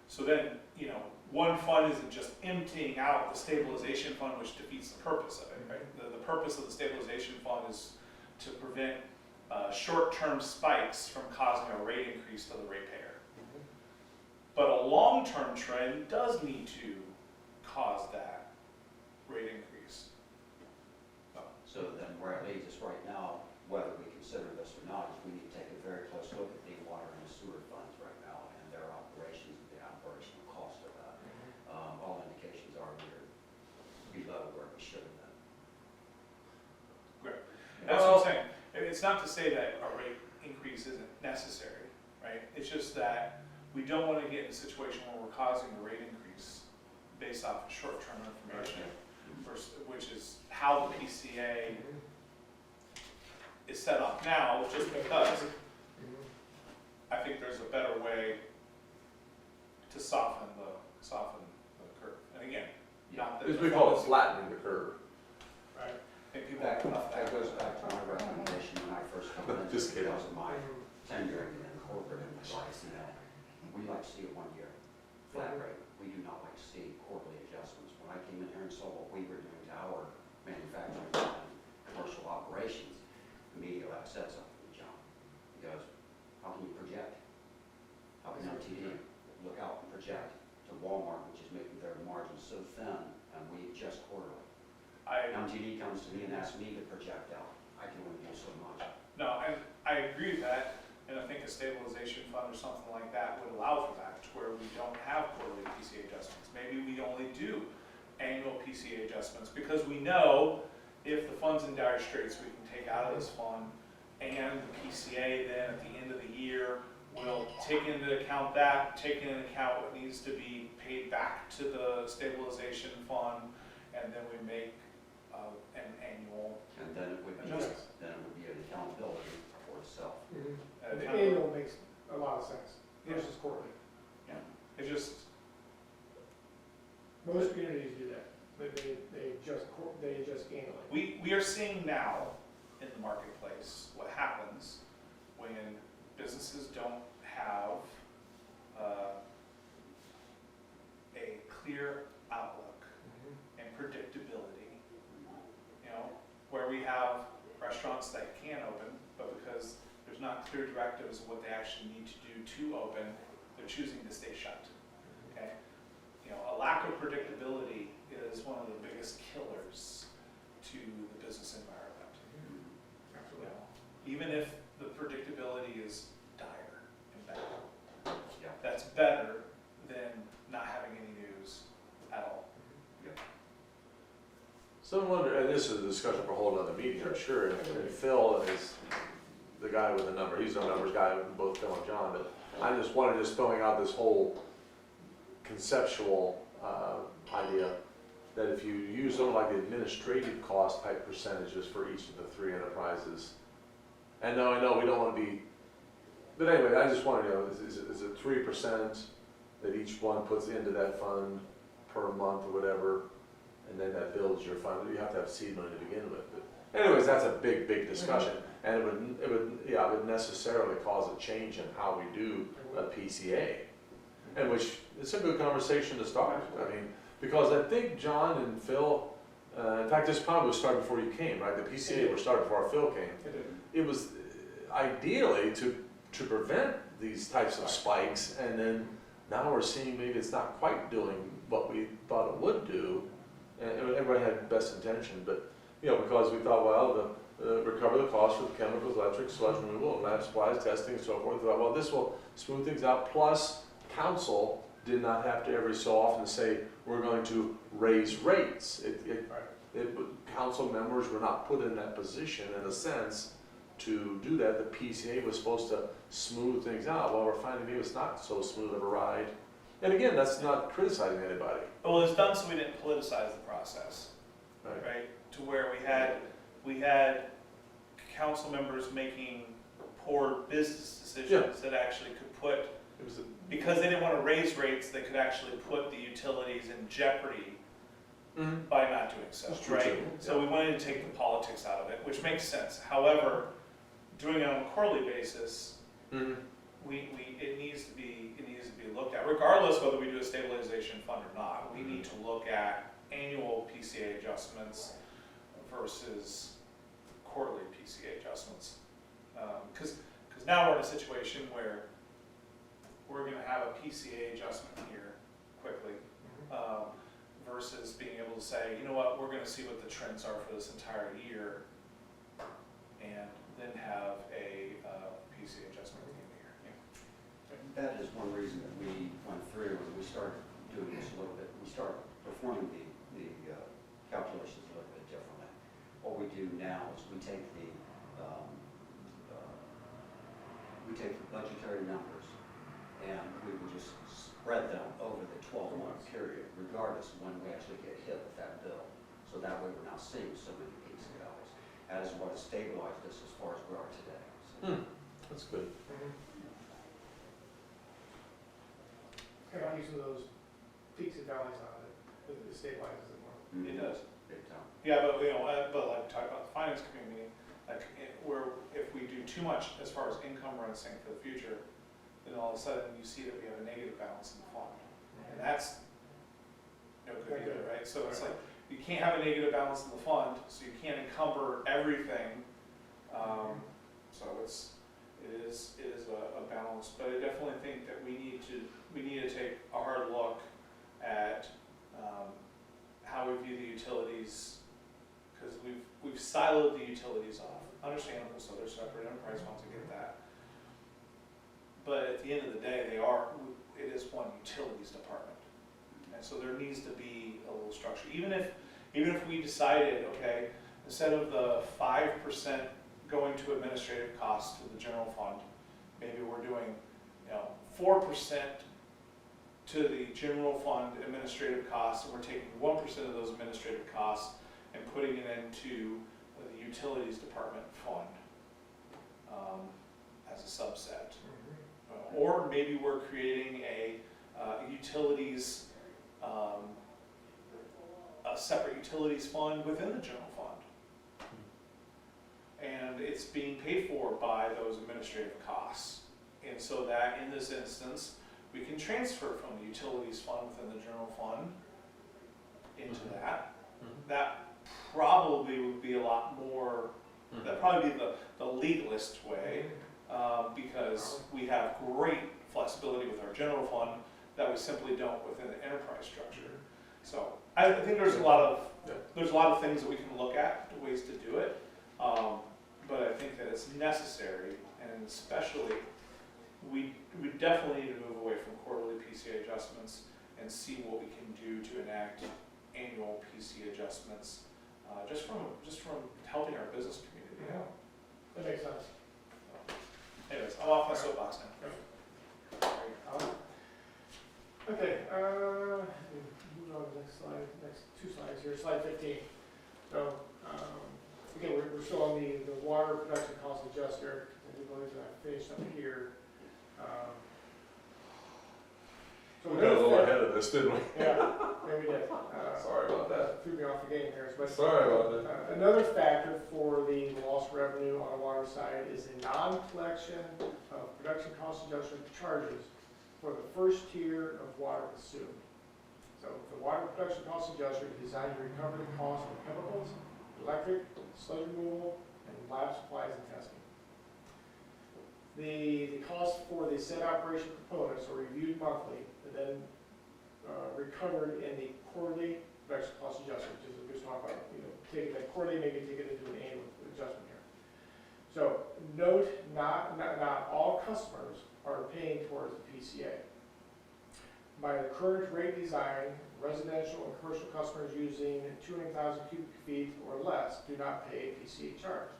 So then, you know, one fund isn't just emptying out the stabilization fund, which defeats the purpose of it, right? The purpose of the stabilization fund is to prevent short-term spikes from causing a rate increase to the ratepayer. But a long-term trend does need to cause that rate increase. So then where it leads us right now, whether we consider this or not, is we need to take a very close look at the water and the sewer funds right now and their operations and the operational cost of that. All indications are we're below where we should have been. Great. That's what I'm saying. It's not to say that a rate increase isn't necessary, right? It's just that we don't want to get in a situation where we're causing a rate increase based off of short-term information, which is how the PCA is set up now, just because I think there's a better way to soften the curve. And again, not that. As we call it, flattening the curve. Right. I think people That have enough that goes back to my recommendation when I first came in. Just kidding. Because of my tenure in corporate and advice, you know, we like to see a 1 year flat rate. We do not like to see quarterly adjustments. When I came in here and saw what we were doing to our manufacturing and commercial operations, immediately I said something to John. He goes, how can you project? How can MTD look out and project to Walmart, which is making their margins so thin, and we adjust quarterly? MTD comes to me and asks me to project out. I can only do so much. No, and I agree with that, and I think a stabilization fund or something like that would allow for that, to where we don't have quarterly PCA adjustments. Maybe we only do annual PCA adjustments, because we know if the fund's in dire straits, we can take out of this fund, and the PCA then at the end of the year will take into account that, take into account what needs to be paid back to the stabilization fund, and then we make an annual. And then it would be, Adjustment. an accountability for itself. The annual makes a lot of sense versus quarterly. It just, Most communities do that, but they adjust annually. we are seeing now in the marketplace what happens when businesses don't have a clear outlook and predictability. You know, where we have restaurants that can open, but because there's not clear directives of what they actually need to do to open, they're choosing to stay shut. Okay? You know, a lack of predictability is one of the biggest killers to the business environment. You Absolutely. know, even if the predictability is dire and bad, Yeah. that's better than not having any news at all. So I wonder, and this is a discussion for a whole other meeting, I'm sure, and Phil is the guy with the number, he's the numbers guy, both Phil and John, but I just wanted just throwing out this whole conceptual idea that if you use something like the administrative cost type percentages for each of the three enterprises, and now I know we don't want to be, but anyway, I just want to know, is it 3% that each one puts into that fund per month or whatever, and then that builds your fund? You have to have seed money to begin with. But anyways, that's a big discussion, and it would necessarily cause a change in how we do a PCA. And which, it's a good conversation to start. I mean, because I think John and Phil, in fact, this probably was started before you came, right? The PCA was started before Phil came. It was ideally to prevent these types of spikes, and then now we're seeing maybe it's not quite doing what we thought it would do. And everybody had best intention, but, you know, because we thought, well, recover the cost for the chemicals, electric, sludge removal, lab supplies, testing, and so forth. We thought, well, this will smooth things out, plus council did not have to every so often say, we're going to raise rates. Council members were not put in that position, in a sense, to do that. The PCA was supposed to smooth things out. Well, we're finding maybe it's not so smooth of a ride. And again, that's not criticizing anybody. Well, it's done so we didn't politicize the process, right? To where we had council members making poor business decisions that actually could put, It was because they didn't want to raise rates, they could actually put the utilities in jeopardy by not doing so, That's true, right? too. So we wanted to take the politics out of it, which makes sense. However, doing it on a quarterly basis, it needs to be looked at, regardless whether we do a stabilization fund or not. We need to look at annual PCA adjustments versus quarterly PCA adjustments. Because now we're in a situation where we're going to have a PCA adjustment here quickly, versus being able to say, you know what, we're going to see what the trends are for this entire year, and then have a PCA adjustment at the end of the year. That is one reason that we went through and we started doing this a little bit. We started performing the calculations a little bit differently. What we do now is we take the budgetary numbers and we will just spread them over the 12-month period, regardless of when we actually get hit with that bill. So that way we're not seeing so many peaks and valleys. That is what has stabilized us as far as we are today. So. That's good. Kind of using those peaks and valleys on it, it stabilizes it more. It does. Big time. Yeah, but but like talk about the finance committee meeting, like where if we do too much as far as income rinsing for the future, then all of a sudden you see that we have a negative balance in the fund, and that's no good either, right? So it's like you can't have a negative balance in the fund, so you can't encumber everything. So it is a balance, but I definitely think that we need to take a hard look at how we view the utilities, because we've siloed the utilities off. Understandable, so they're separate enterprise funds, I get that. But at the end of the day, it is one utilities department. And so there needs to be a little structure. Even if we decided, okay, instead of the 5% going to administrative costs to the general fund, maybe we're doing, 4% to the general fund administrative costs, and we're taking 1% of those administrative costs and putting it into the utilities department fund as a subset. Or maybe we're creating a utilities, a separate utilities fund within the general fund. And it's being paid for by those administrative costs. And so that in this instance, we can transfer from the utilities fund within the general fund into that. That probably would be a lot more, that'd probably be the legalist way, because we have great flexibility with our general fund that we simply don't within the enterprise structure. So I think there's a lot of things that we can look at, ways to do it, but I think that it's necessary, and especially we definitely need to move away from quarterly PCA adjustments and see what we can do to enact annual PC adjustments, just from helping our business community out. That makes sense. Anyways, I'm off my soapbox now. Okay, move on to the next slide, next two slides here, slide 15. So, again, we're still on the water production cost adjuster, and we're going to finish up here. So We got a little ahead of this, didn't we? Yeah, we did. Sorry about that. Threw me off the game here. But, Sorry about that. another factor for the lost revenue on the water side is the non-collection of production cost adjustment charges for the first tier of water consumed. So the water production cost adjuster is designed to recover the cost of chemicals, electric, sludge removal, and lab supplies and testing. The cost for the said operation components are reviewed monthly and then recovered in the quarterly production cost adjustment, which is what we just talked about, taking that quarterly, maybe take it into an annual adjustment here. So note, not all customers are paying towards the PCA. By the current rate design, residential and commercial customers using 200,000 cubic feet or less do not pay a PCA charge.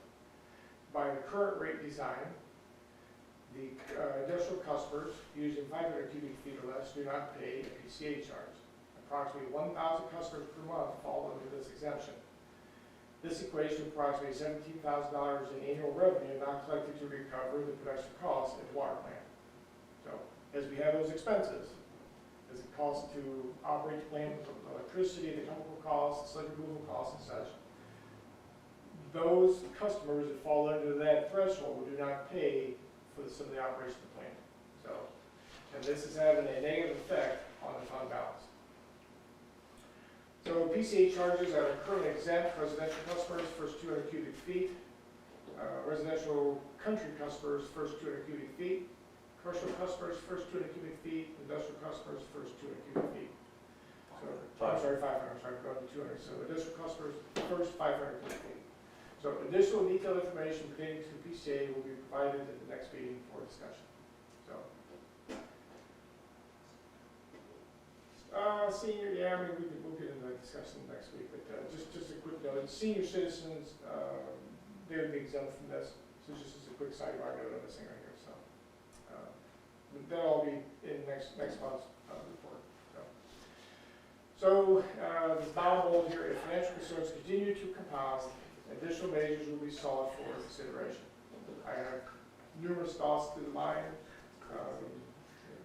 By the current rate design, the industrial customers using 500 cubic feet or less do not pay a PCA charge. Approximately 1,000 customers per month fall under this exemption. This equates to approximately $17,000 in annual revenue not collected to recover the production costs at the water plant. So, as we have those expenses, as it costs to operate the plant, the electricity, the chemical costs, the sludge removal costs and such, those customers that fall under that threshold do not pay for some of the operation of the plant. So, and this is having a negative effect on the fund balance. So PCA charges are currently exempt residential customers first 200 cubic feet, residential country customers first 200 cubic feet, commercial customers first 200 cubic feet, industrial customers first 200 cubic feet. So, I'm sorry, 500, I'm sorry, going to 200. So industrial customers first 500 cubic feet. So additional detailed information pertaining to PCA will be provided at the next meeting for discussion. So, senior, yeah, I mean, we'll get into that discussion next week, but just a quick note. Senior citizens, they would be exempt from this. So just as a quick sidebar note on this thing right here. So that'll all be in next month's report. So this bottom bullet here, if financial concerns continue to compound, additional measures will be sought for consideration. I have numerous thoughts to the mind.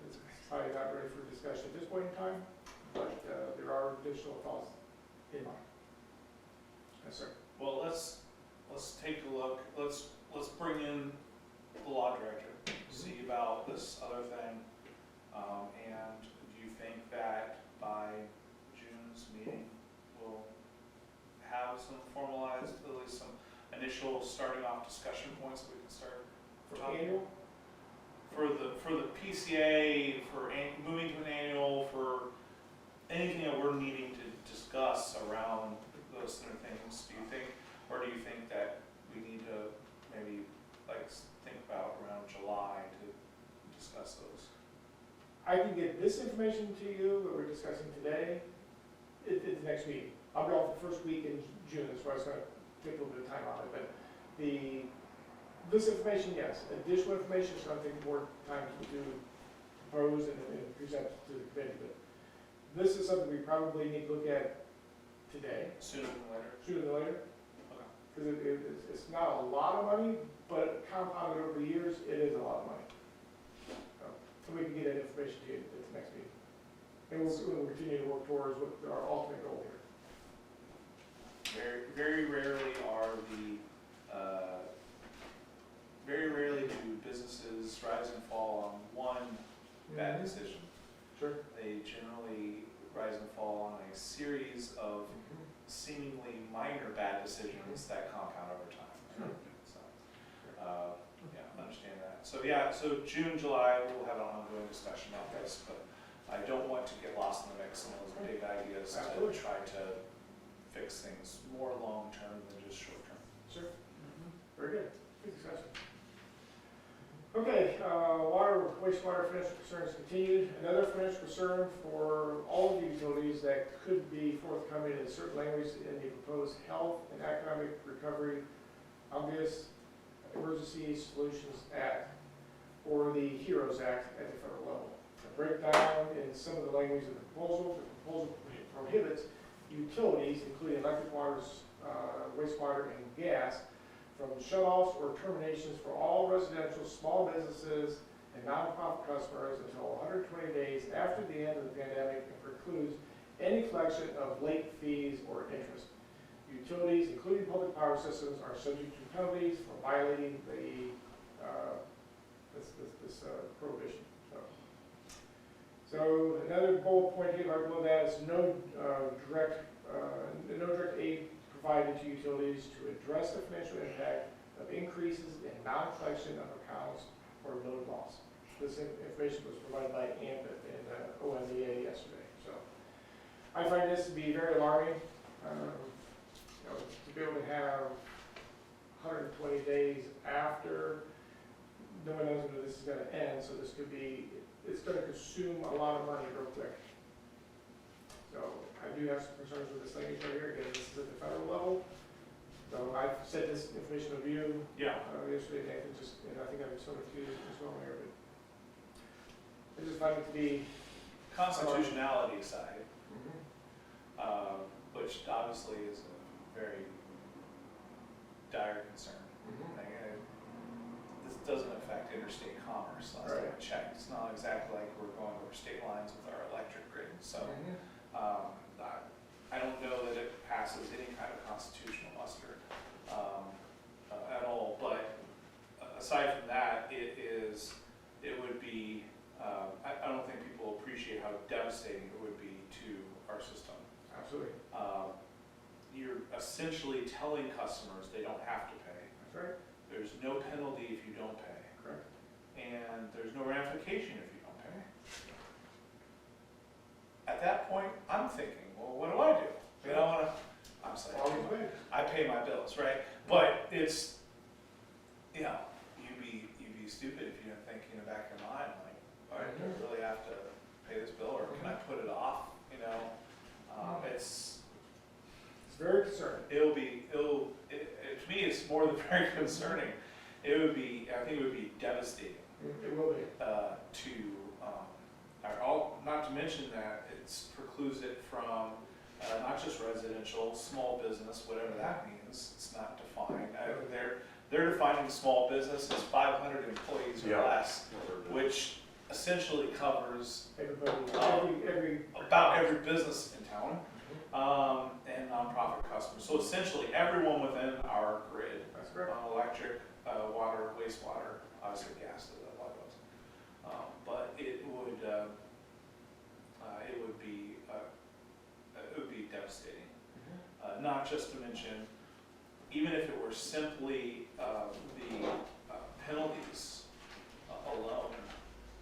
It's probably not ready for discussion at this point in time, but there are additional thoughts in mind. Yes, sir. Well, let's take a look. Let's bring in the law director, see about this other thing. And do you think that by June's meeting we'll have some formalized, at least some initial starting off discussion points that we can start For talking annual, for the PCA, for moving to an annual, for anything that we're needing to discuss around those sort of things? Do you think, or do you think that we need to maybe think about around July to discuss those? I can get this information to you that we're discussing today at the next meeting. I'll be off the first week in June, that's why it's going to take a little bit of time on it, but this information, yes. Additional information is going to take more time to propose and present to the committee, but this is something we probably need to look at today, Sooner than later? sooner than later. Okay. Because it's not a lot of money, but compounded over the years, it is a lot of money. So we can get that information to you at the next meeting. And we'll continue to work towards what our ultimate goal here. Very rarely do businesses rise and fall on one bad decision. Sure. They generally rise and fall on a series of seemingly minor bad decisions that compound over time. Sure. So, yeah, understand that. So yeah, so June, July, we'll have an ongoing discussion about this, but I don't want to get lost in the mix of those big ideas to Absolutely. try to fix things more long-term than just short-term. Sure. Very good. Good discussion. Okay, water, wastewater financial concerns continued. Another financial concern for all of the utilities that could be forthcoming in certain language in the proposed Health and Economic Recovery Obvious Emergency Solutions Act, or the HEROES Act at the federal level. A breakdown in some of the language of the proposal prohibits utilities, including electric, waters, wastewater, and gas, from shutoffs or terminations for all residential, small businesses, and nonprofit customers until 120 days after the end of the pandemic, and precludes any collection of late fees or interest. Utilities, including public power systems, are subject to penalties for violating the this prohibition. So, So another bullet point here, right below that, is no direct aid provided to utilities to address the financial impact of increases in non-collection of accounts or load loss. This information was provided by AMPIT and OMEA yesterday. So I find this to be very alarming. To be able to have 120 days after, no one knows when this is going to end, so this could be, it's going to consume a lot of money real quick. So I do have some concerns with this language right here. Again, this is at the federal level. So I've sent this information to you Yeah. yesterday, Nathan, and I think I've sort of to you as well here, but I just find it to be, Constitutionality aside, which obviously is a very dire concern. Like, this doesn't affect interstate commerce, last time I checked. It's not exactly like we're going over state lines with our electric grid. So I don't know that it passes any kind of constitutional muster at all. But aside from that, it would be, I don't think people appreciate how devastating it would be to our system. absolutely, You're essentially telling customers they don't have to pay. that's right, There's no penalty if you don't pay, correct. and there's no ramification if you don't pay. At that point, I'm thinking, well, what do I do? You know, I'm saying, Always win. I pay my bills, right? But it's, you know, you'd be stupid if you didn't think in the back of your mind, like, all right, do I really have to pay this bill, or can I put it off? You know, it's very concerning. to me, it's more than very concerning. I think it would be devastating It will be. not to mention that it precludes it from not just residential, small business, whatever that means. It's not defined. They're defining small business as 500 employees or Yeah. less, which essentially covers Everybody, every. about every business in town, and nonprofit customers. So essentially, everyone within our grid, That's correct. electric, water, wastewater, obviously gas, a lot of those. But it would be devastating. Not just to mention, even if it were simply the penalties alone,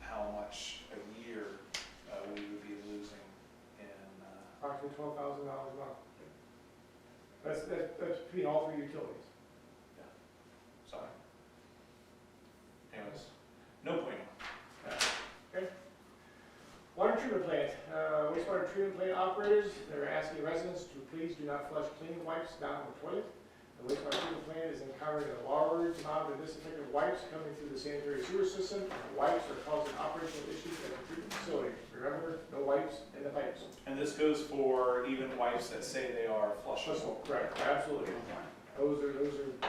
how much a year we would be losing in. Approximately $12,000 a month. That's between all three utilities. Sorry. Anyways, no point. Water treatment plant, wastewater treatment plant operators, they're asking residents to please do not flush cleaning wipes down the toilet. The wastewater treatment plant is encountering a large amount of disinfectant wipes coming through the sanitary sewer system. The wipes are causing operational issues at the treatment facility. Remember, no wipes in the pipes. And this goes for even wipes that say they are flushable. Correct, absolutely. Those are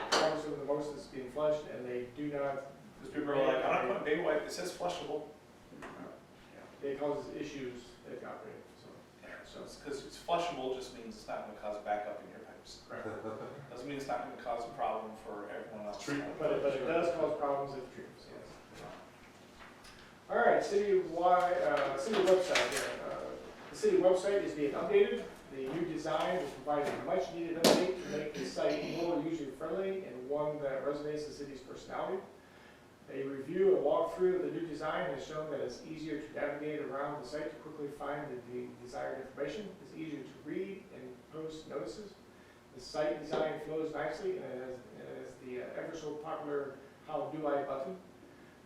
probably some of the most that's being flushed, and they do not, Because people are like, I'm not putting baby wipe, it says flushable. it causes issues at the operating facility. So it's because it's flushable just means it's not gonna cause backup in your pipes. Doesn't mean it's not gonna cause a problem for everyone else. But it does cause problems at the treatment facilities. All right, city website here. The city website is being updated. The new design will provide a much-needed update to make the site more user-friendly and one that resonates the city's personality. A review and walkthrough of the new design has shown that it's easier to navigate around the site to quickly find the desired information. It's easier to read and post notices. The site design flows nicely and it has the ever so popular How Do I button.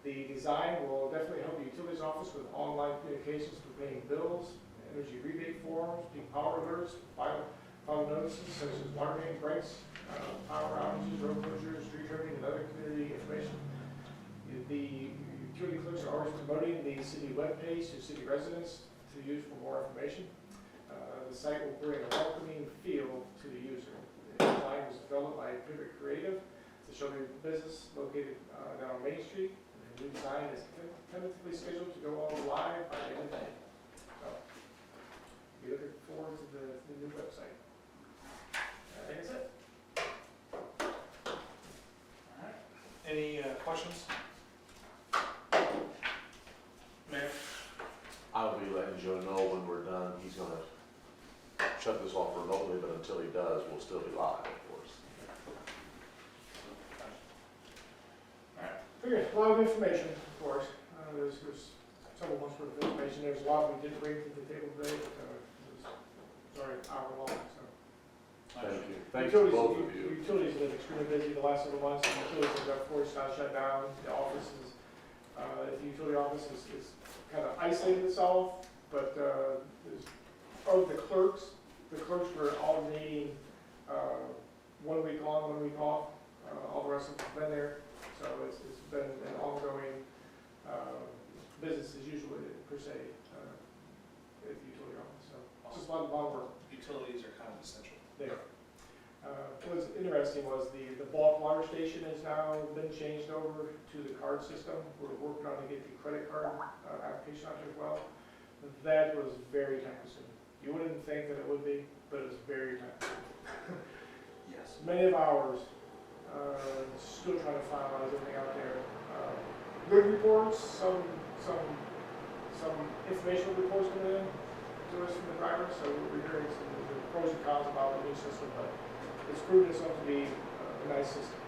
The design will definitely help the utilities office with online communications for paying bills, energy rebate forms, peak power alerts, final notices such as water main breaks, power outages, road closures, street trimming, and other community information. The utility clerks are always promoting the city webpage to city residents to use for more information. The site will bring a welcoming feel to the user. The design was developed by Pivot Creative. It's a Shelby business located down Main Street. The new design is tentatively scheduled to go all live by the end of May. So, be looking forward to the new website. I think that's it. All right. Any questions? Mayor? I will be shut this off remotely, but until he does, we'll still be live, of course. Okay, a lot of information, of course. There's several months worth of information. There's a lot we didn't bring to the table today, but it was already an hour long, so. Thank you. Thanks to both of you. Utilities have been extremely busy the last several months. The utilities have got forced to shut down. The offices, the utility office is kind of isolated itself, but the clerks were alternating 1 week on, 1 week off. All the rest of them have been there. So it's been an ongoing business as usual, per se, at the utility office. So it's just a lot of work. Utilities are kind of essential. There. What was interesting was the bulk water station has now been changed over to the card system. We're working on to get the credit card application out there as well. That was very time consuming. You wouldn't think that it would be, but it was very time consuming. Yes. Many of hours, still trying to finalize everything out there. Good reports, some informational reports coming in to us from the drivers, so we're hearing some of the pros and cons about the new system, but it's proven itself to be a nice system.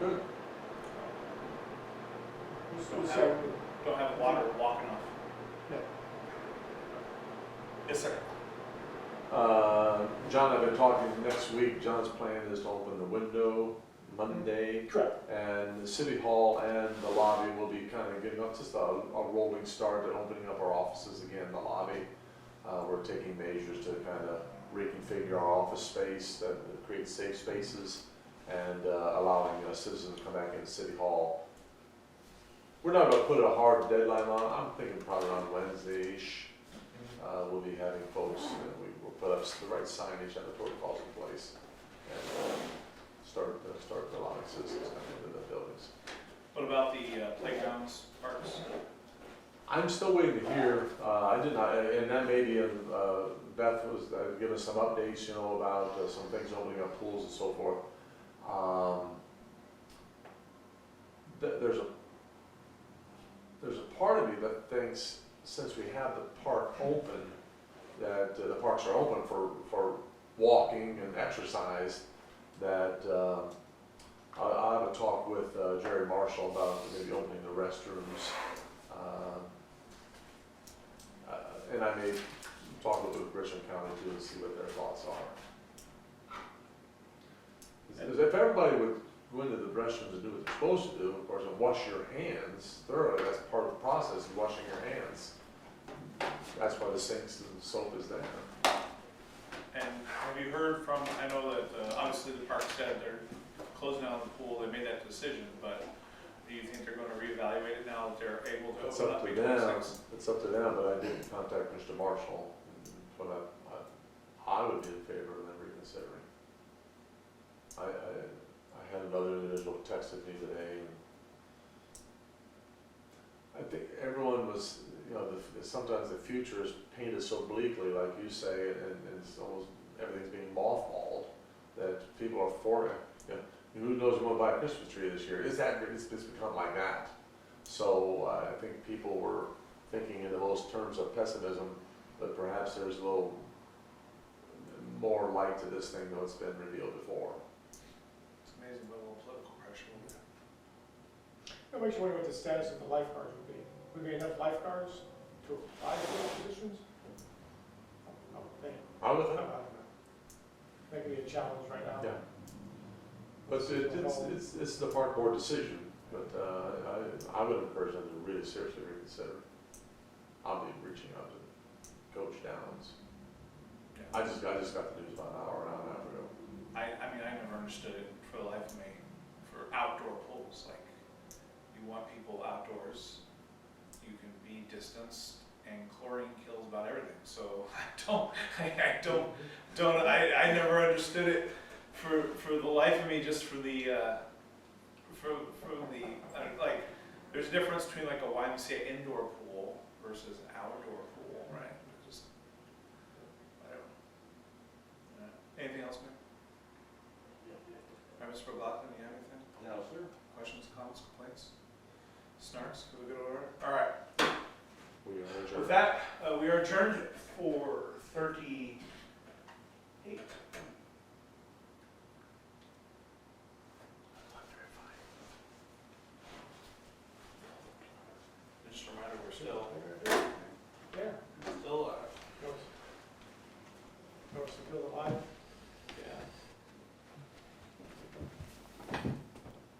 Good. Don't have water walking off. No. Yes, sir. John, I've been talking next week. John's plan is to open the window Monday, Correct. and the city hall and the lobby will be kind of getting up, just a rolling start at opening up our offices again, the lobby. We're taking measures to kind of reconfigure our office space, that create safe spaces, and allowing citizens to come back into City Hall. We're not going to put a hard deadline on. I'm thinking probably around Wednesday-ish. We'll be having folks, we will put up the right signage and the protocols in place, and start allowing citizens to come into the buildings. What about the playgrounds, parks? I'm still waiting to hear, I did not, and that may be, Beth was giving us some updates, about some things opening up pools and so forth. There's a part of me that thinks, since we have the park open, that the parks are open for walking and exercise, that I'll have a talk with Jerry Marshall about maybe opening the restrooms. And I may talk a little bit with Richland County too and see what their thoughts are. Because if everybody would go into the restrooms and do what they're supposed to do, of course, and wash your hands thoroughly, that's part of the process of washing your hands. That's why the sinks and the soap is there. And have you heard from, I know that obviously the park said they're closing down the pool, they made that decision, but do you think they're going to reevaluate it now that they're able to It's open up up to in them, 26? it's up to them, but I did contact Mr. Marshall, but I would be in favor of them reconsidering. I had another individual texted me today, and I think everyone was, sometimes the future is painted so bleakly, like you say, and it's almost, everything's being mothballed, that people are who knows when we'll buy a Christmas tree this year? It's become like that. So I think people were thinking in those terms of pessimism, but perhaps there's a little more light to this thing than what's been revealed before. It's amazing what a little political pressure will do. That makes you wonder what the status of the lifeguards would be. Would there be enough lifeguards to apply for those positions? I would think. I would I think. don't know. That could be a challenge right now. Yeah. But it's the park board decision, but I would encourage them to really seriously reconsider. I'll be reaching out to Coach Downs. Yeah. I just got the news about an hour and a half ago. I mean, I never understood it for the life of me, for outdoor pools, like, you want people outdoors, you can be distanced, and chlorine kills about everything, so I never understood it for the life of me, just for the, like, there's a difference between like a YMCA indoor pool versus an outdoor pool, right? Just, I don't know. Anything else, man? All right, Mr. McLaughlin, you have anything? No, sir. Questions, comments, complaints? Snarks, can we go to order? All right. We are adjourned. With that, we are adjourned for 30